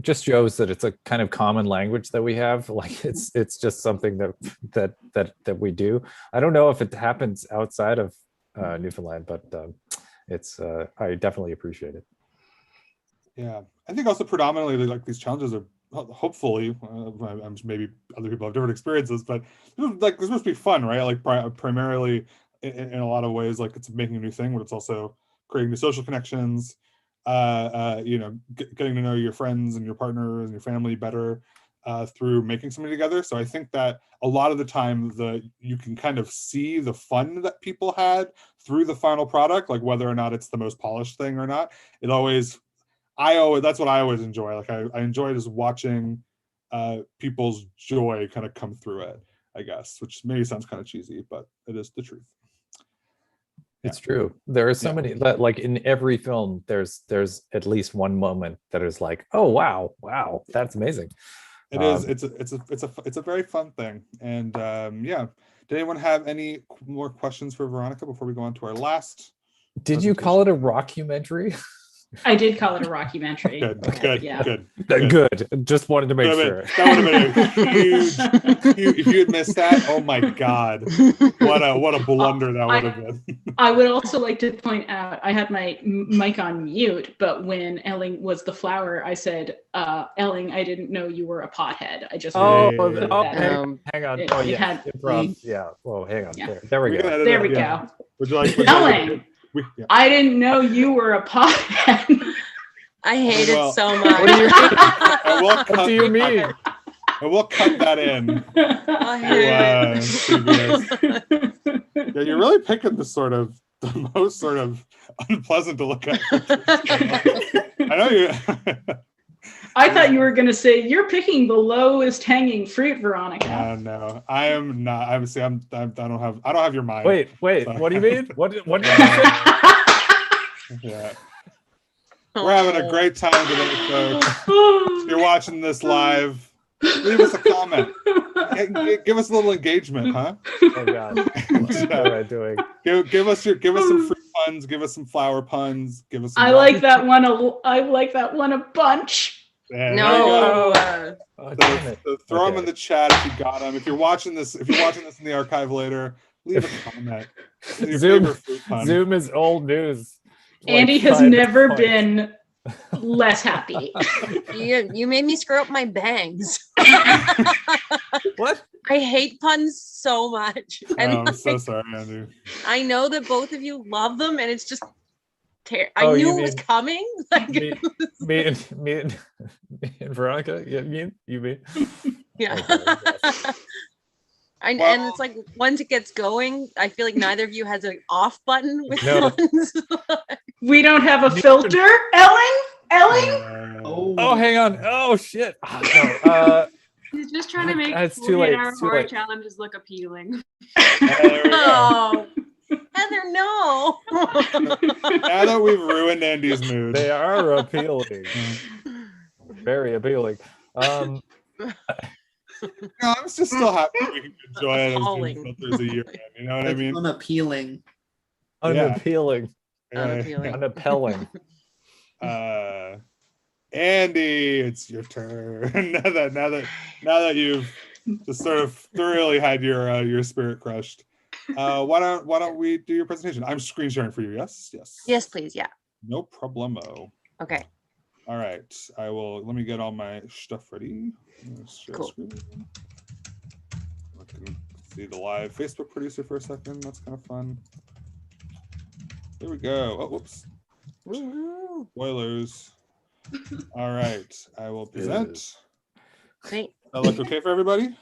just shows that it's a kind of common language that we have. Like it's just something that we do. I don't know if it happens outside of Newfoundland, but it's I definitely appreciate it. Yeah, I think also predominantly like these challenges are hopefully maybe other people have different experiences, but like this must be fun, right? Like primarily in a lot of ways, like it's making a new thing, but it's also creating new social connections, you know, getting to know your friends and your partners and your family better through making something together. So I think that a lot of the time you can kind of see the fun that people had through the final product, like whether or not it's the most polished thing or not. That's what I always enjoy. Like I enjoy just watching people's joy kind of come through it, I guess, which maybe sounds kind of cheesy, but it is the truth. It's true. There are so many that, like in every film, there's at least one moment that is like, oh wow, that's amazing. It is. It's a very fun thing. And yeah, did anyone have any more questions for Veronica before we go on to our last? Did you call it a rockumentary? I did call it a rockumentary. Good. Just wanted to make sure. That would have been a huge. If you had missed that, oh my God, what a blunder that would have been. I would also like to point out, I had my mic on mute, but when Elling was the flower, I said, Elling, I didn't know you were a pothead. I just hang on. Oh yeah, yeah. Well, hang on. Yeah. There we go. There we go. Would you like? Elling. I didn't know you were a pothead. I hate it so much. What do you mean? And we'll cut that in. Yeah, you're really picking the most sort of unpleasant to look at. I know you. I thought you were going to say you're picking the lowest hanging fruit, Veronica. No, I am not. I don't have your mind. Wait. So. What do you mean? What did you say? Yeah. We're having a great time today, folks. If you're watching this live, leave us a comment. Give us a little engagement, huh? Oh God. What am I doing? Give us some fruit puns. Give us some flower puns. Give us. I like that one. I like that one a bunch. No. So throw them in the chat if you got them. If you're watching this in the archive later, leave a comment. Zoom is old news. Andy has never been less happy. You made me screw up my bangs. What? I hate puns so much. And I'm so sorry, Andy. I know that both of you love them, and it's just I knew it was coming. Like me and Veronica. Yeah, you mean? Yeah. Okay, And it's like once it gets going, I feel like neither of you has an off button with puns. We don't have a filter, Elling. Oh, hang on. Oh shit. He's just trying to make it's too late. horror challenges look appealing. Oh, Heather, no. Now that we've ruined Andy's mood. They are appealing. Very appealing. No, I'm just still happy we can enjoy it as Appalling. doing filters a year. Man. You know what I It's mean? unappealing. Unappealing. Unappealing. Unappealing. Andy, it's your turn. now that you've just sort of thoroughly had your spirit crushed, why don't we do your presentation? I'm screen sharing for you. Yes. Yes, please. Yeah. No problemo. Okay. All right. I will. Let me get all my stuff ready. Share Cool. screen. I can see the live Facebook producer for a second. That's kind of fun. Here we go. Oh, whoops. Woo-hoo. Spoilers. All right. I will present. Great. That look okay for everybody?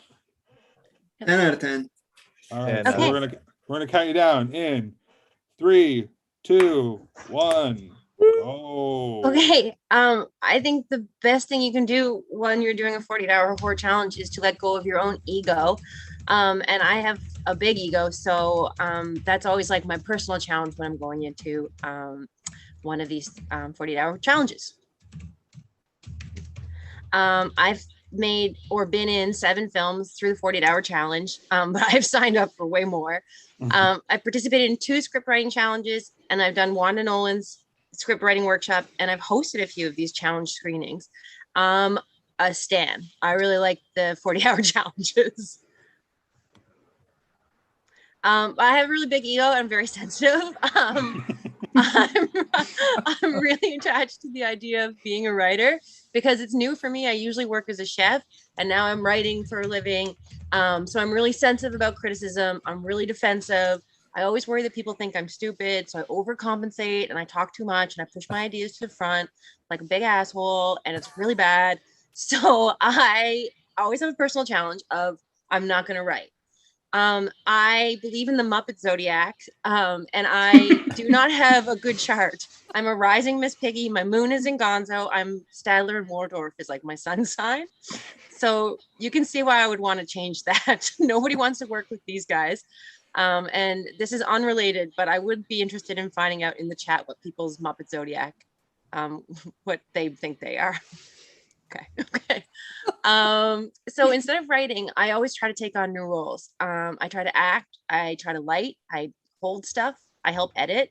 10 out of 10. All right. Okay. So we're gonna count you down in 3, 2, 1. Go. Okay. I think the best thing you can do when you're doing a 48-hour horror challenge is to let go of your own ego. And I have a big ego, so that's always like my personal challenge when I'm going into one of these 48-hour challenges. I've made or been in 7 films through the 48-hour challenge, but I've signed up for way more. I've participated in 2 script writing challenges, and I've done Wanda Nolan's script writing workshop, and I've hosted a few of these challenge screenings. A stan. I really like the 40-hour challenges. I have a really big ego. I'm very sensitive. I'm really attached to the idea of being a writer because it's new for me. I usually work as a chef, and now I'm writing for a living. So I'm really sensitive about criticism. I'm really defensive. I always worry that people think I'm stupid, so I overcompensate and I talk too much and I push my ideas to the front like a big asshole, and it's really bad. So I always have a personal challenge of I'm not going to write. I believe in the Muppet Zodiac, and I do not have a good chart. I'm a rising Miss Piggy. My moon is in Gonzo. I'm Stadler and Waldorf is like my sun sign. So you can see why I would want to change that. Nobody wants to work with these guys. And this is unrelated, but I would be interested in finding out in the chat what people's Muppet Zodiac, what they think they are. Okay. So instead of writing, I always try to take on new roles. I try to act, I try to light, I hold stuff, I help edit.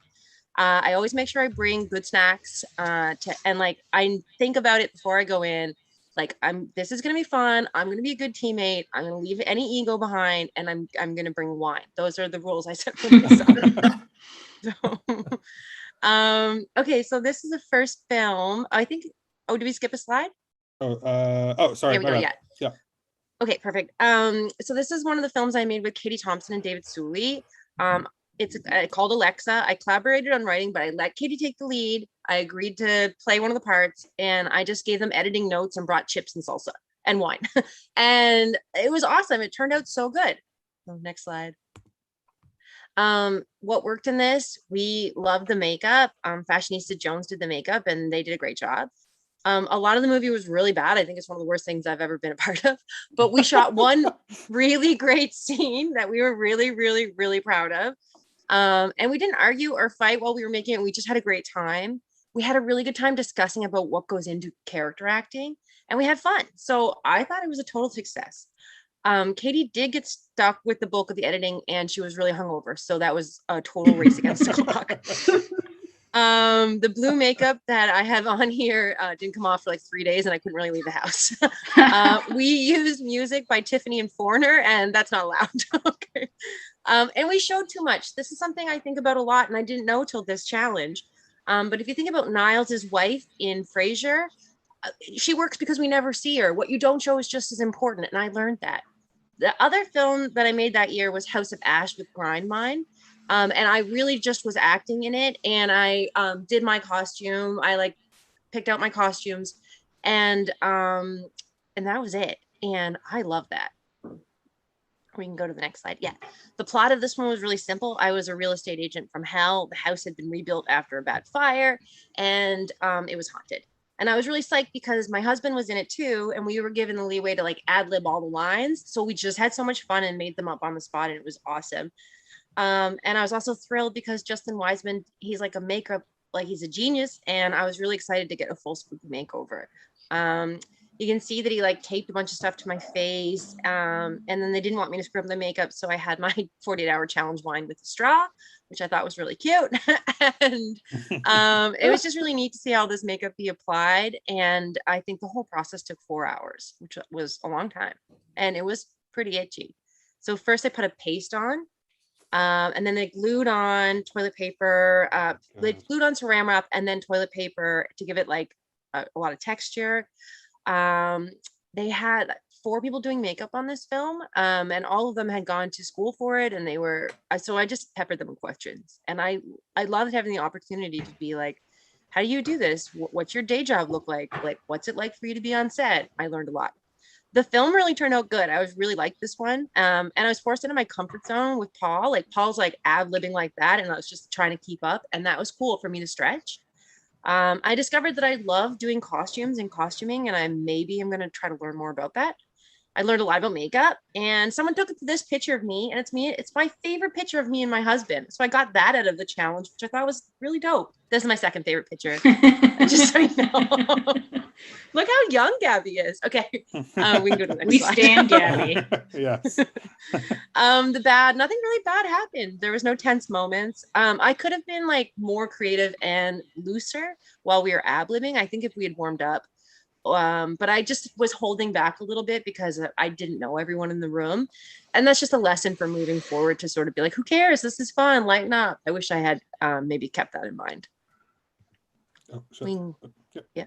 I always make sure I bring good snacks, and like I think about it before I go in. Like this is gonna be fun. I'm gonna be a good teammate. I'm gonna leave any ego behind, and I'm gonna bring wine. Those are the rules I set for myself. Okay, so this is the first film. I think. Oh, did we skip a slide? Sorry. There we go. Yeah. Okay, perfect. So this is one of the films I made with Katie Thompson and David Suley. It's called Alexa. I collaborated on writing, but I let Katie take the lead. I agreed to play one of the parts, and I just gave them editing notes and brought chips and salsa and wine. And it was awesome. It turned out so good. Oh, next slide. What worked in this? We loved the makeup. Fashionista Jones did the makeup, and they did a great job. A lot of the movie was really bad. I think it's one of the worst things I've ever been a part of. But we shot one really great scene that we were really, really, really proud of. And we didn't argue or fight while we were making it. We just had a great time. We had a really good time discussing about what goes into character acting, and we had fun. So I thought it was a total success. Katie did get stuck with the bulk of the editing, and she was really hungover. So that was a total race against the clock. The blue makeup that I have on here didn't come off for like 3 days, and I couldn't really leave the house. We used music by Tiffany and Foreigner, and that's not allowed. Okay. And we showed too much. This is something I think about a lot, and I didn't know till this challenge. But if you think about Niles' wife in Frasier, she works because we never see her. What you don't show is just as important, and I learned that. The other film that I made that year was House of Ash with Grindmine. And I really just was acting in it, and I did my costume. I like picked out my costumes, and that was it. And I love that. We can go to the next slide. Yeah, the plot of this one was really simple. I was a real estate agent from hell. The house had been rebuilt after a bad fire, and it was haunted. And I was really psyched because my husband was in it too, and we were given the leeway to like ad lib all the lines. So we just had so much fun and made them up on the spot, and it was awesome. And I was also thrilled because Justin Wiseman, he's like a makeup, like he's a genius, and I was really excited to get a full spooky makeover. You can see that he like taped a bunch of stuff to my face, and then they didn't want me to scrub the makeup, so I had my 48-hour challenge wine with a straw, which I thought was really cute. And it was just really neat to see how this makeup be applied, and I think the whole process took 4 hours, which was a long time, and it was pretty itchy. So first I put a paste on, and then they glued on toilet paper, they glued on saran wrap and then toilet paper to give it like a lot of texture. They had 4 people doing makeup on this film, and all of them had gone to school for it, and they were, so I just peppered them with questions, and I loved having the opportunity to be like, how do you do this? What's your day job look like? Like, what's it like for you to be on set? I learned a lot. The film really turned out good. I was really liked this one. And I was forced into my comfort zone with Paul. Like Paul's like ad-libbing like that. And I was just trying to keep up. And that was cool for me to stretch. I discovered that I love doing costumes and costuming. And I'm going to try to learn more about that. I learned a lot about makeup, and someone took this picture of me, and it's me. It's my favorite picture of me and my husband. So I got that out of the challenge, which I thought was really dope. This is my second favorite picture. Just so you know. Look how young Gabby is. Okay, we can go to the next We slide. stand Gabby. Yes. Nothing really bad happened. There was no tense moments. I could have been like more creative and looser while we were ad-libbing. I think if we had warmed up. But I just was holding back a little bit because I didn't know everyone in the room. And that's just a lesson for moving forward to sort of be like, who cares? This is fun. Lighten up. I wish I had maybe kept that in mind. Yeah.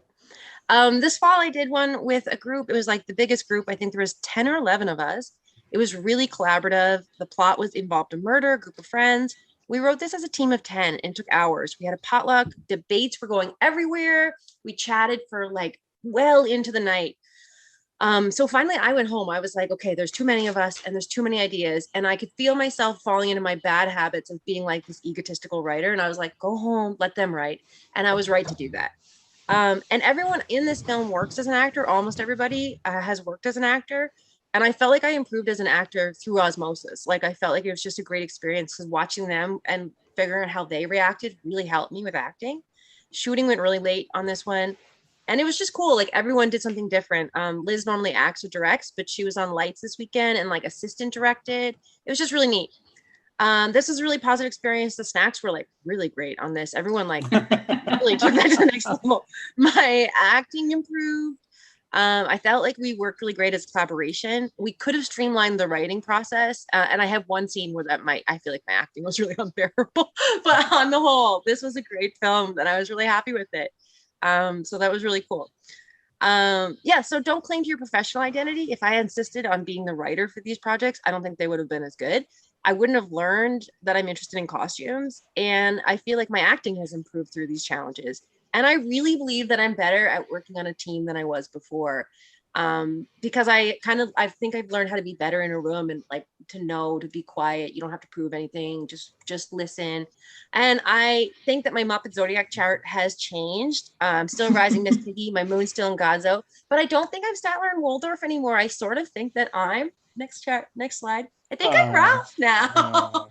This fall I did one with a group. It was like the biggest group. I think there was 10 or 11 of us. It was really collaborative. The plot was involved a murder, a group of friends. We wrote this as a team of 10 and took hours. We had a potluck. Debates were going everywhere. We chatted for like well into the night. So finally I went home. I was like, okay, there's too many of us and there's too many ideas. And I could feel myself falling into my bad habits of being like this egotistical writer. And I was like, go home, let them write. And I was right to do that. And everyone in this film works as an actor. Almost everybody has worked as an actor. And I felt like I improved as an actor through osmosis. Like I felt like it was just a great experience because watching them and figuring out how they reacted really helped me with acting. Shooting went really late on this one. And it was just cool. Like everyone did something different. Liz normally acts or directs, but she was on lights this weekend and like assistant directed. It was just really neat. This was a really positive experience. The snacks were like really great on this. Everyone like really took that to the next level. My acting improved. I felt like we worked really great as collaboration. We could have streamlined the writing process. And I have one scene where I feel like my acting was really unbearable. But on the whole, this was a great film and I was really happy with it. So that was really cool. So don't cling to your professional identity. If I insisted on being the writer for these projects, I don't think they would have been as good. I wouldn't have learned that I'm interested in costumes. And I feel like my acting has improved through these challenges. And I really believe that I'm better at working on a team than I was before. Because I think I've learned how to be better in a room and like to be quiet. You don't have to prove anything, just listen. And I think that my Muppet Zodiac chart has changed. I'm still rising Miss Piggy, my moon's still in Gonzo, but I don't think I'm Statler and Waldorf anymore. I sort of think that I'm next slide. I think I'm Ralph now.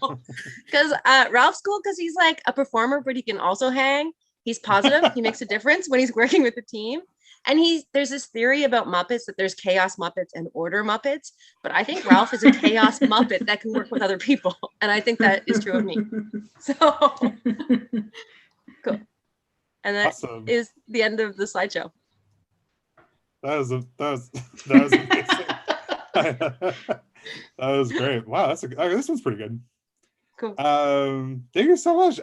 Because Ralph's cool because he's like a performer, but he can also hang. He's positive. He makes a difference when he's working with the team. And there's this theory about Muppets that there's chaos Muppets and order Muppets, but I think Ralph is a chaos Muppet that can work with other people. And I think that is true of me. So cool. And that is the end of the slideshow. That was amazing. That was great. Wow, this one's pretty good. Cool. Thank you so much.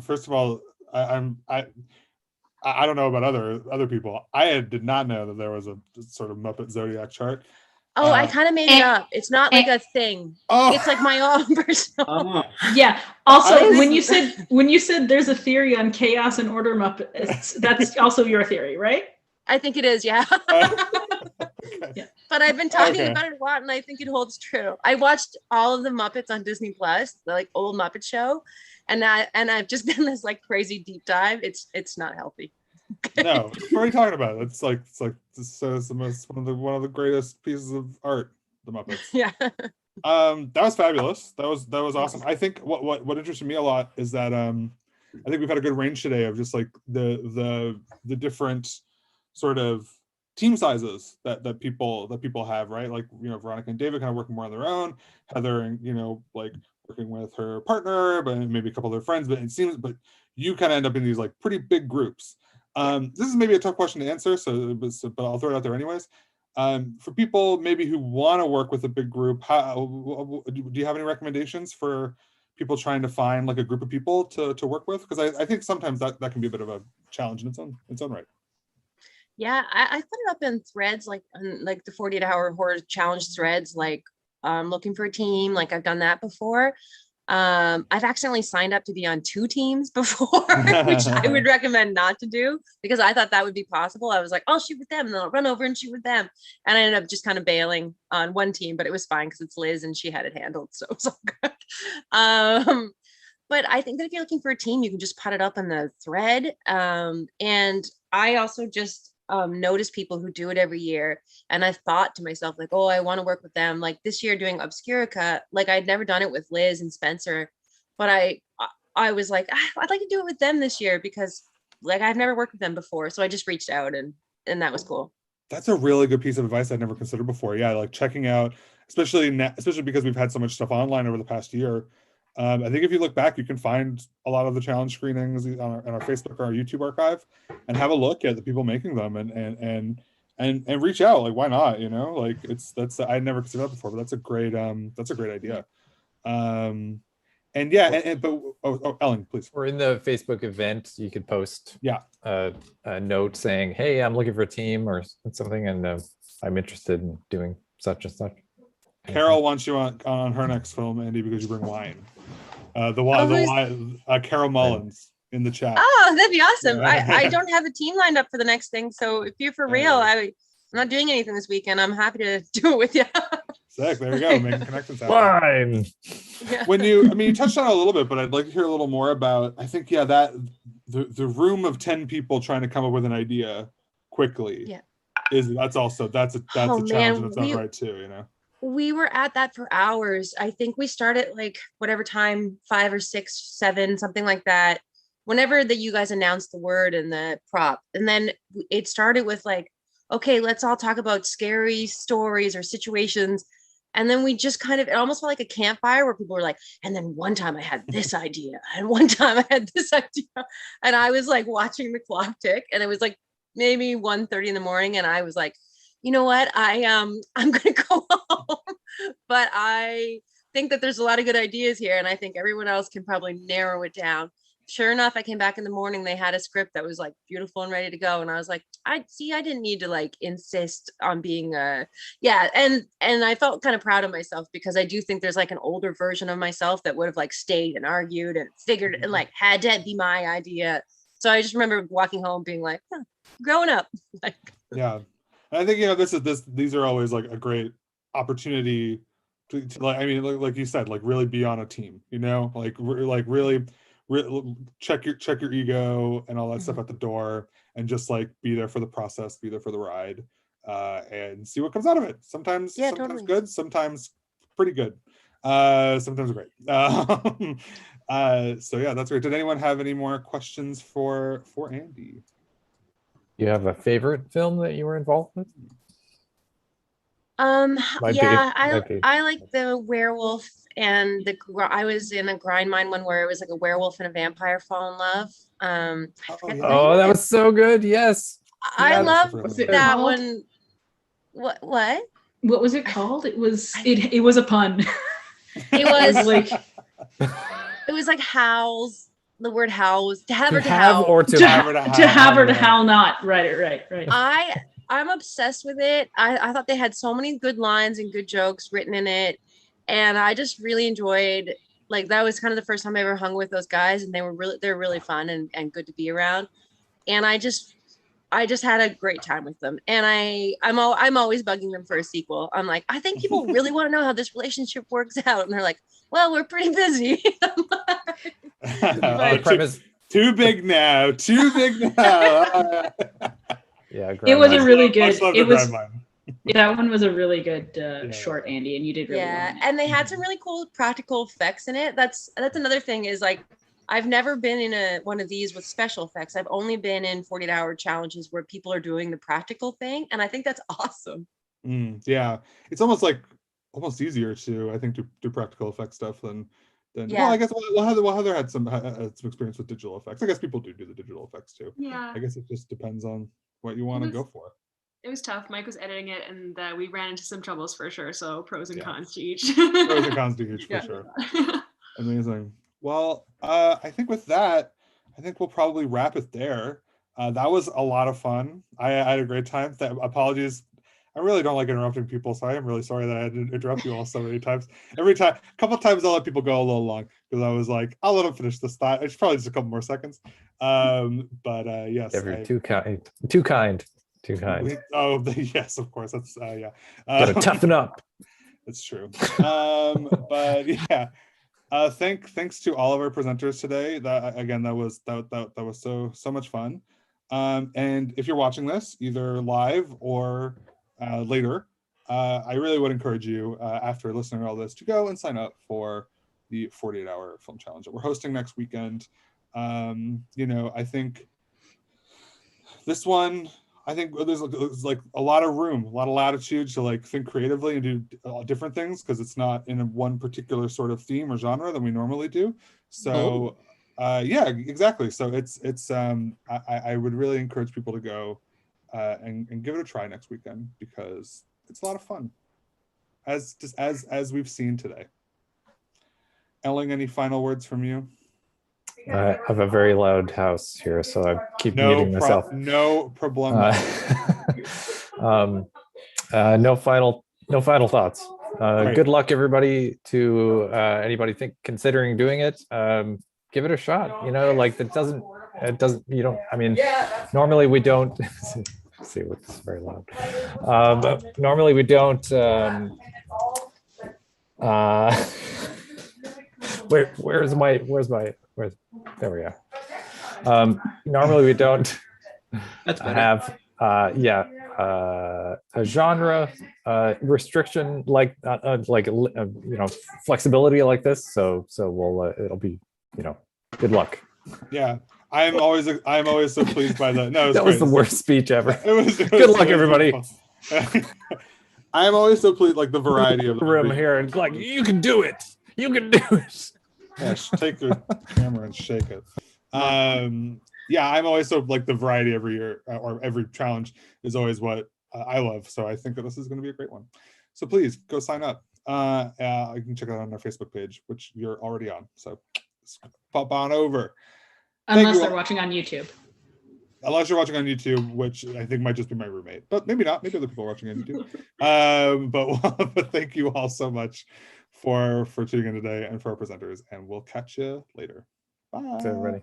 First of all, I don't know about other people. I did not know that there was a sort of Muppet Zodiac chart. Oh, I kind of made it up. It's not like a thing. Oh. It's like my own personal. Yeah. Also, when you said there's a theory on chaos and order Muppets, that's also your theory, right? I think it is, yeah. Okay. Yeah. But I've been talking about it a lot, and I think it holds true. I watched all of the Muppets on Disney Plus, the like old Muppet show, and I've just done this like crazy deep dive. It's not healthy. No, what are you talking about? It's one of the greatest pieces of art, the Muppets. Yeah. That was fabulous. That was awesome. I think what interested me a lot is that I think we've had a good range today of just like the different sort of team sizes that people have, right? Like, you know, Veronica and David kind of working more on their own, Heather and, you know, like working with her partner, but maybe a couple of their friends. But it seems, but you kind of end up in these like pretty big groups. This is maybe a tough question to answer, but I'll throw it out there anyways. For people maybe who want to work with a big group, do you have any recommendations for people trying to find like a group of people to work with? Because I think sometimes that can be a bit of a challenge in its own right. Yeah, I put it up in threads, like on like the 48-hour horror challenge threads, like looking for a team. Like I've done that before. I've accidentally signed up to be on 2 teams before, which I would recommend not to do because I thought that would be possible. I was like, I'll shoot with them and then I'll run over and shoot with them. And I ended up just kind of bailing on one team, but it was fine because it's Liz and she had it handled. So it was all good. But I think that if you're looking for a team, you can just put it up in the thread. And I also just notice people who do it every year. And I thought to myself, like, oh, I want to work with them. Like this year doing Obscurica, like I'd never done it with Liz and Spencer, but I was like, I'd like to do it with them this year because like I've never worked with them before. So I just reached out and that was cool. That's a really good piece of advice I'd never considered before. Yeah, like checking out, especially because we've had so much stuff online over the past year. I think if you look back, you can find a lot of the challenge screenings on our Facebook or our YouTube archive, and have a look at the people making them, and reach out. Like, why not? You know, like I'd never considered that before, but that's a great idea. And yeah, but Ellen, please. Or in the Facebook event, you could post a note saying, "Hey, I'm looking for a team or something, and I'm interested in doing such and such." Carol wants you on her next film, Andy, because you bring wine. Carol Mullins in the chat. Oh, that'd be awesome. I don't have a team lined up for the next thing. So if you're for real, I'm not doing anything this weekend. I'm happy to do it with you. Sick. There you go. Making connections happen. Fine. Yeah. You touched on it a little bit, but I'd like to hear a little more about, I think, that the room of 10 people trying to come up with an idea quickly. Yeah. That's a challenge in its own right too, you know. We were at that for hours. I think we started like whatever time, 5 or 6, 7, something like that. Whenever that you guys announced the word and the prop. And then it started with like, okay, let's all talk about scary stories or situations. And then we just it almost felt like a campfire where people were like, and then one time I had this idea and one time I had this idea. And I was like watching the clock tick and it was like maybe 1:30 in the morning. And I was like, you know what, I'm gonna go home, but I think that there's a lot of good ideas here, and I think everyone else can probably narrow it down. Sure enough, I came back in the morning, they had a script that was like beautiful and ready to go, and I was like, I didn't need to like insist on being and I felt kind of proud of myself because I do think there's like an older version of myself that would have like stayed and argued and figured and like had to be my idea. So I just remember walking home being like, growing up. Like, yeah. I think, you know, these are always like a great opportunity to like, I mean, like you said, like really be on a team, you know, like really check your ego and all that stuff at the door, and just like be there for the process, be there for the ride, and see what comes out of it. Sometimes totally good, sometimes pretty good, sometimes great. So yeah, that's great. Did anyone have any more questions for Andy? You have a favorite film that you were involved with? I like the werewolf and I was in a grind mine one where it was like a werewolf and a vampire fall in love. That was so good. Yes. I love that one. What? What was it called? It was a pun. It was like it was like howls. The word howl was to have or to howl. Or to have or to howl. To have or to howl not. Right. I'm obsessed with it. I thought they had so many good lines and good jokes written in it. And I just really enjoyed, like, that was kind of the first time I ever hung with those guys, and they're really fun and good to be around. And I just had a great time with them. And I'm always bugging them for a sequel. I'm like, I think people really want to know how this relationship works out. And they're like, well, we're pretty busy. Too big now. Yeah, it was a really good. Yeah, that one was a really good short, Andy, and you did really well. Yeah, in it. and they had some really cool practical effects in it. That's another thing is like I've never been in one of these with special effects. I've only been in 48-hour challenges where people are doing the practical thing, and I think that's awesome. Yeah, it's almost easier to, I think, do practical effect stuff than Yeah. well, I guess Heather had some experience with digital effects. I guess people do the digital effects too. Yeah. I guess it just depends on what you want to go for. It was tough. Mike was editing it, and we ran into some troubles for sure. So pros and cons to each. Pros and cons to each for Yeah. sure. Amazing. Well, I think with that, I think we'll probably wrap it there. That was a lot of fun. I had a great time. Apologies. I really don't like interrupting people, so I am really sorry that I had to interrupt you all so many times. A couple times I'll let people go a little long because I was like, I'll let them finish this thought. It's probably just a couple more seconds. But yes. You're too kind. Too kind. Yes, of course. That's yeah. Gotta toughen up. That's true. But yeah. Thanks to all of our presenters today. That was so much fun. And if you're watching this either live or later, I really would encourage you after listening to all this to go and sign up for the 48-hour film challenge that we're hosting next weekend. I think this one, there's like a lot of room, a lot of latitude to like think creatively and do different things because it's not in one particular sort of theme or genre that we normally do. So yeah, exactly. So I would really encourage people to go and give it a try next weekend because it's a lot of fun, as we've seen today. Elling, any final words from you? I have a very loud house here, so I keep muting myself. No problem. No final thoughts. Right. Good luck, everybody. To anybody considering doing it, give it a shot. Like it doesn't. You don't. I mean, normally we don't. See, it's very loud. But normally we don't. There we go. Normally we don't have a genre restriction like flexibility like this. So we'll it'll be good luck. Yeah. I'm always so pleased by that. No, that was the worst speech ever. Good luck, everybody. I'm always so pleased, like the variety of the room here, and like you can do it. You can do it. Yeah, take your camera and shake it. Yeah, I'm always so like the variety every year or every challenge is always what I love. So I think that this is going to be a great one. So please go sign up. You can check it out on our Facebook page, which you're already on. So pop on over. Unless they're watching on YouTube. Unless you're watching on YouTube, which I think might just be my roommate, but maybe not. Maybe other people are watching on YouTube. But thank you all so much for tuning in today and for our presenters, and we'll catch you later. Bye. Thanks, everybody.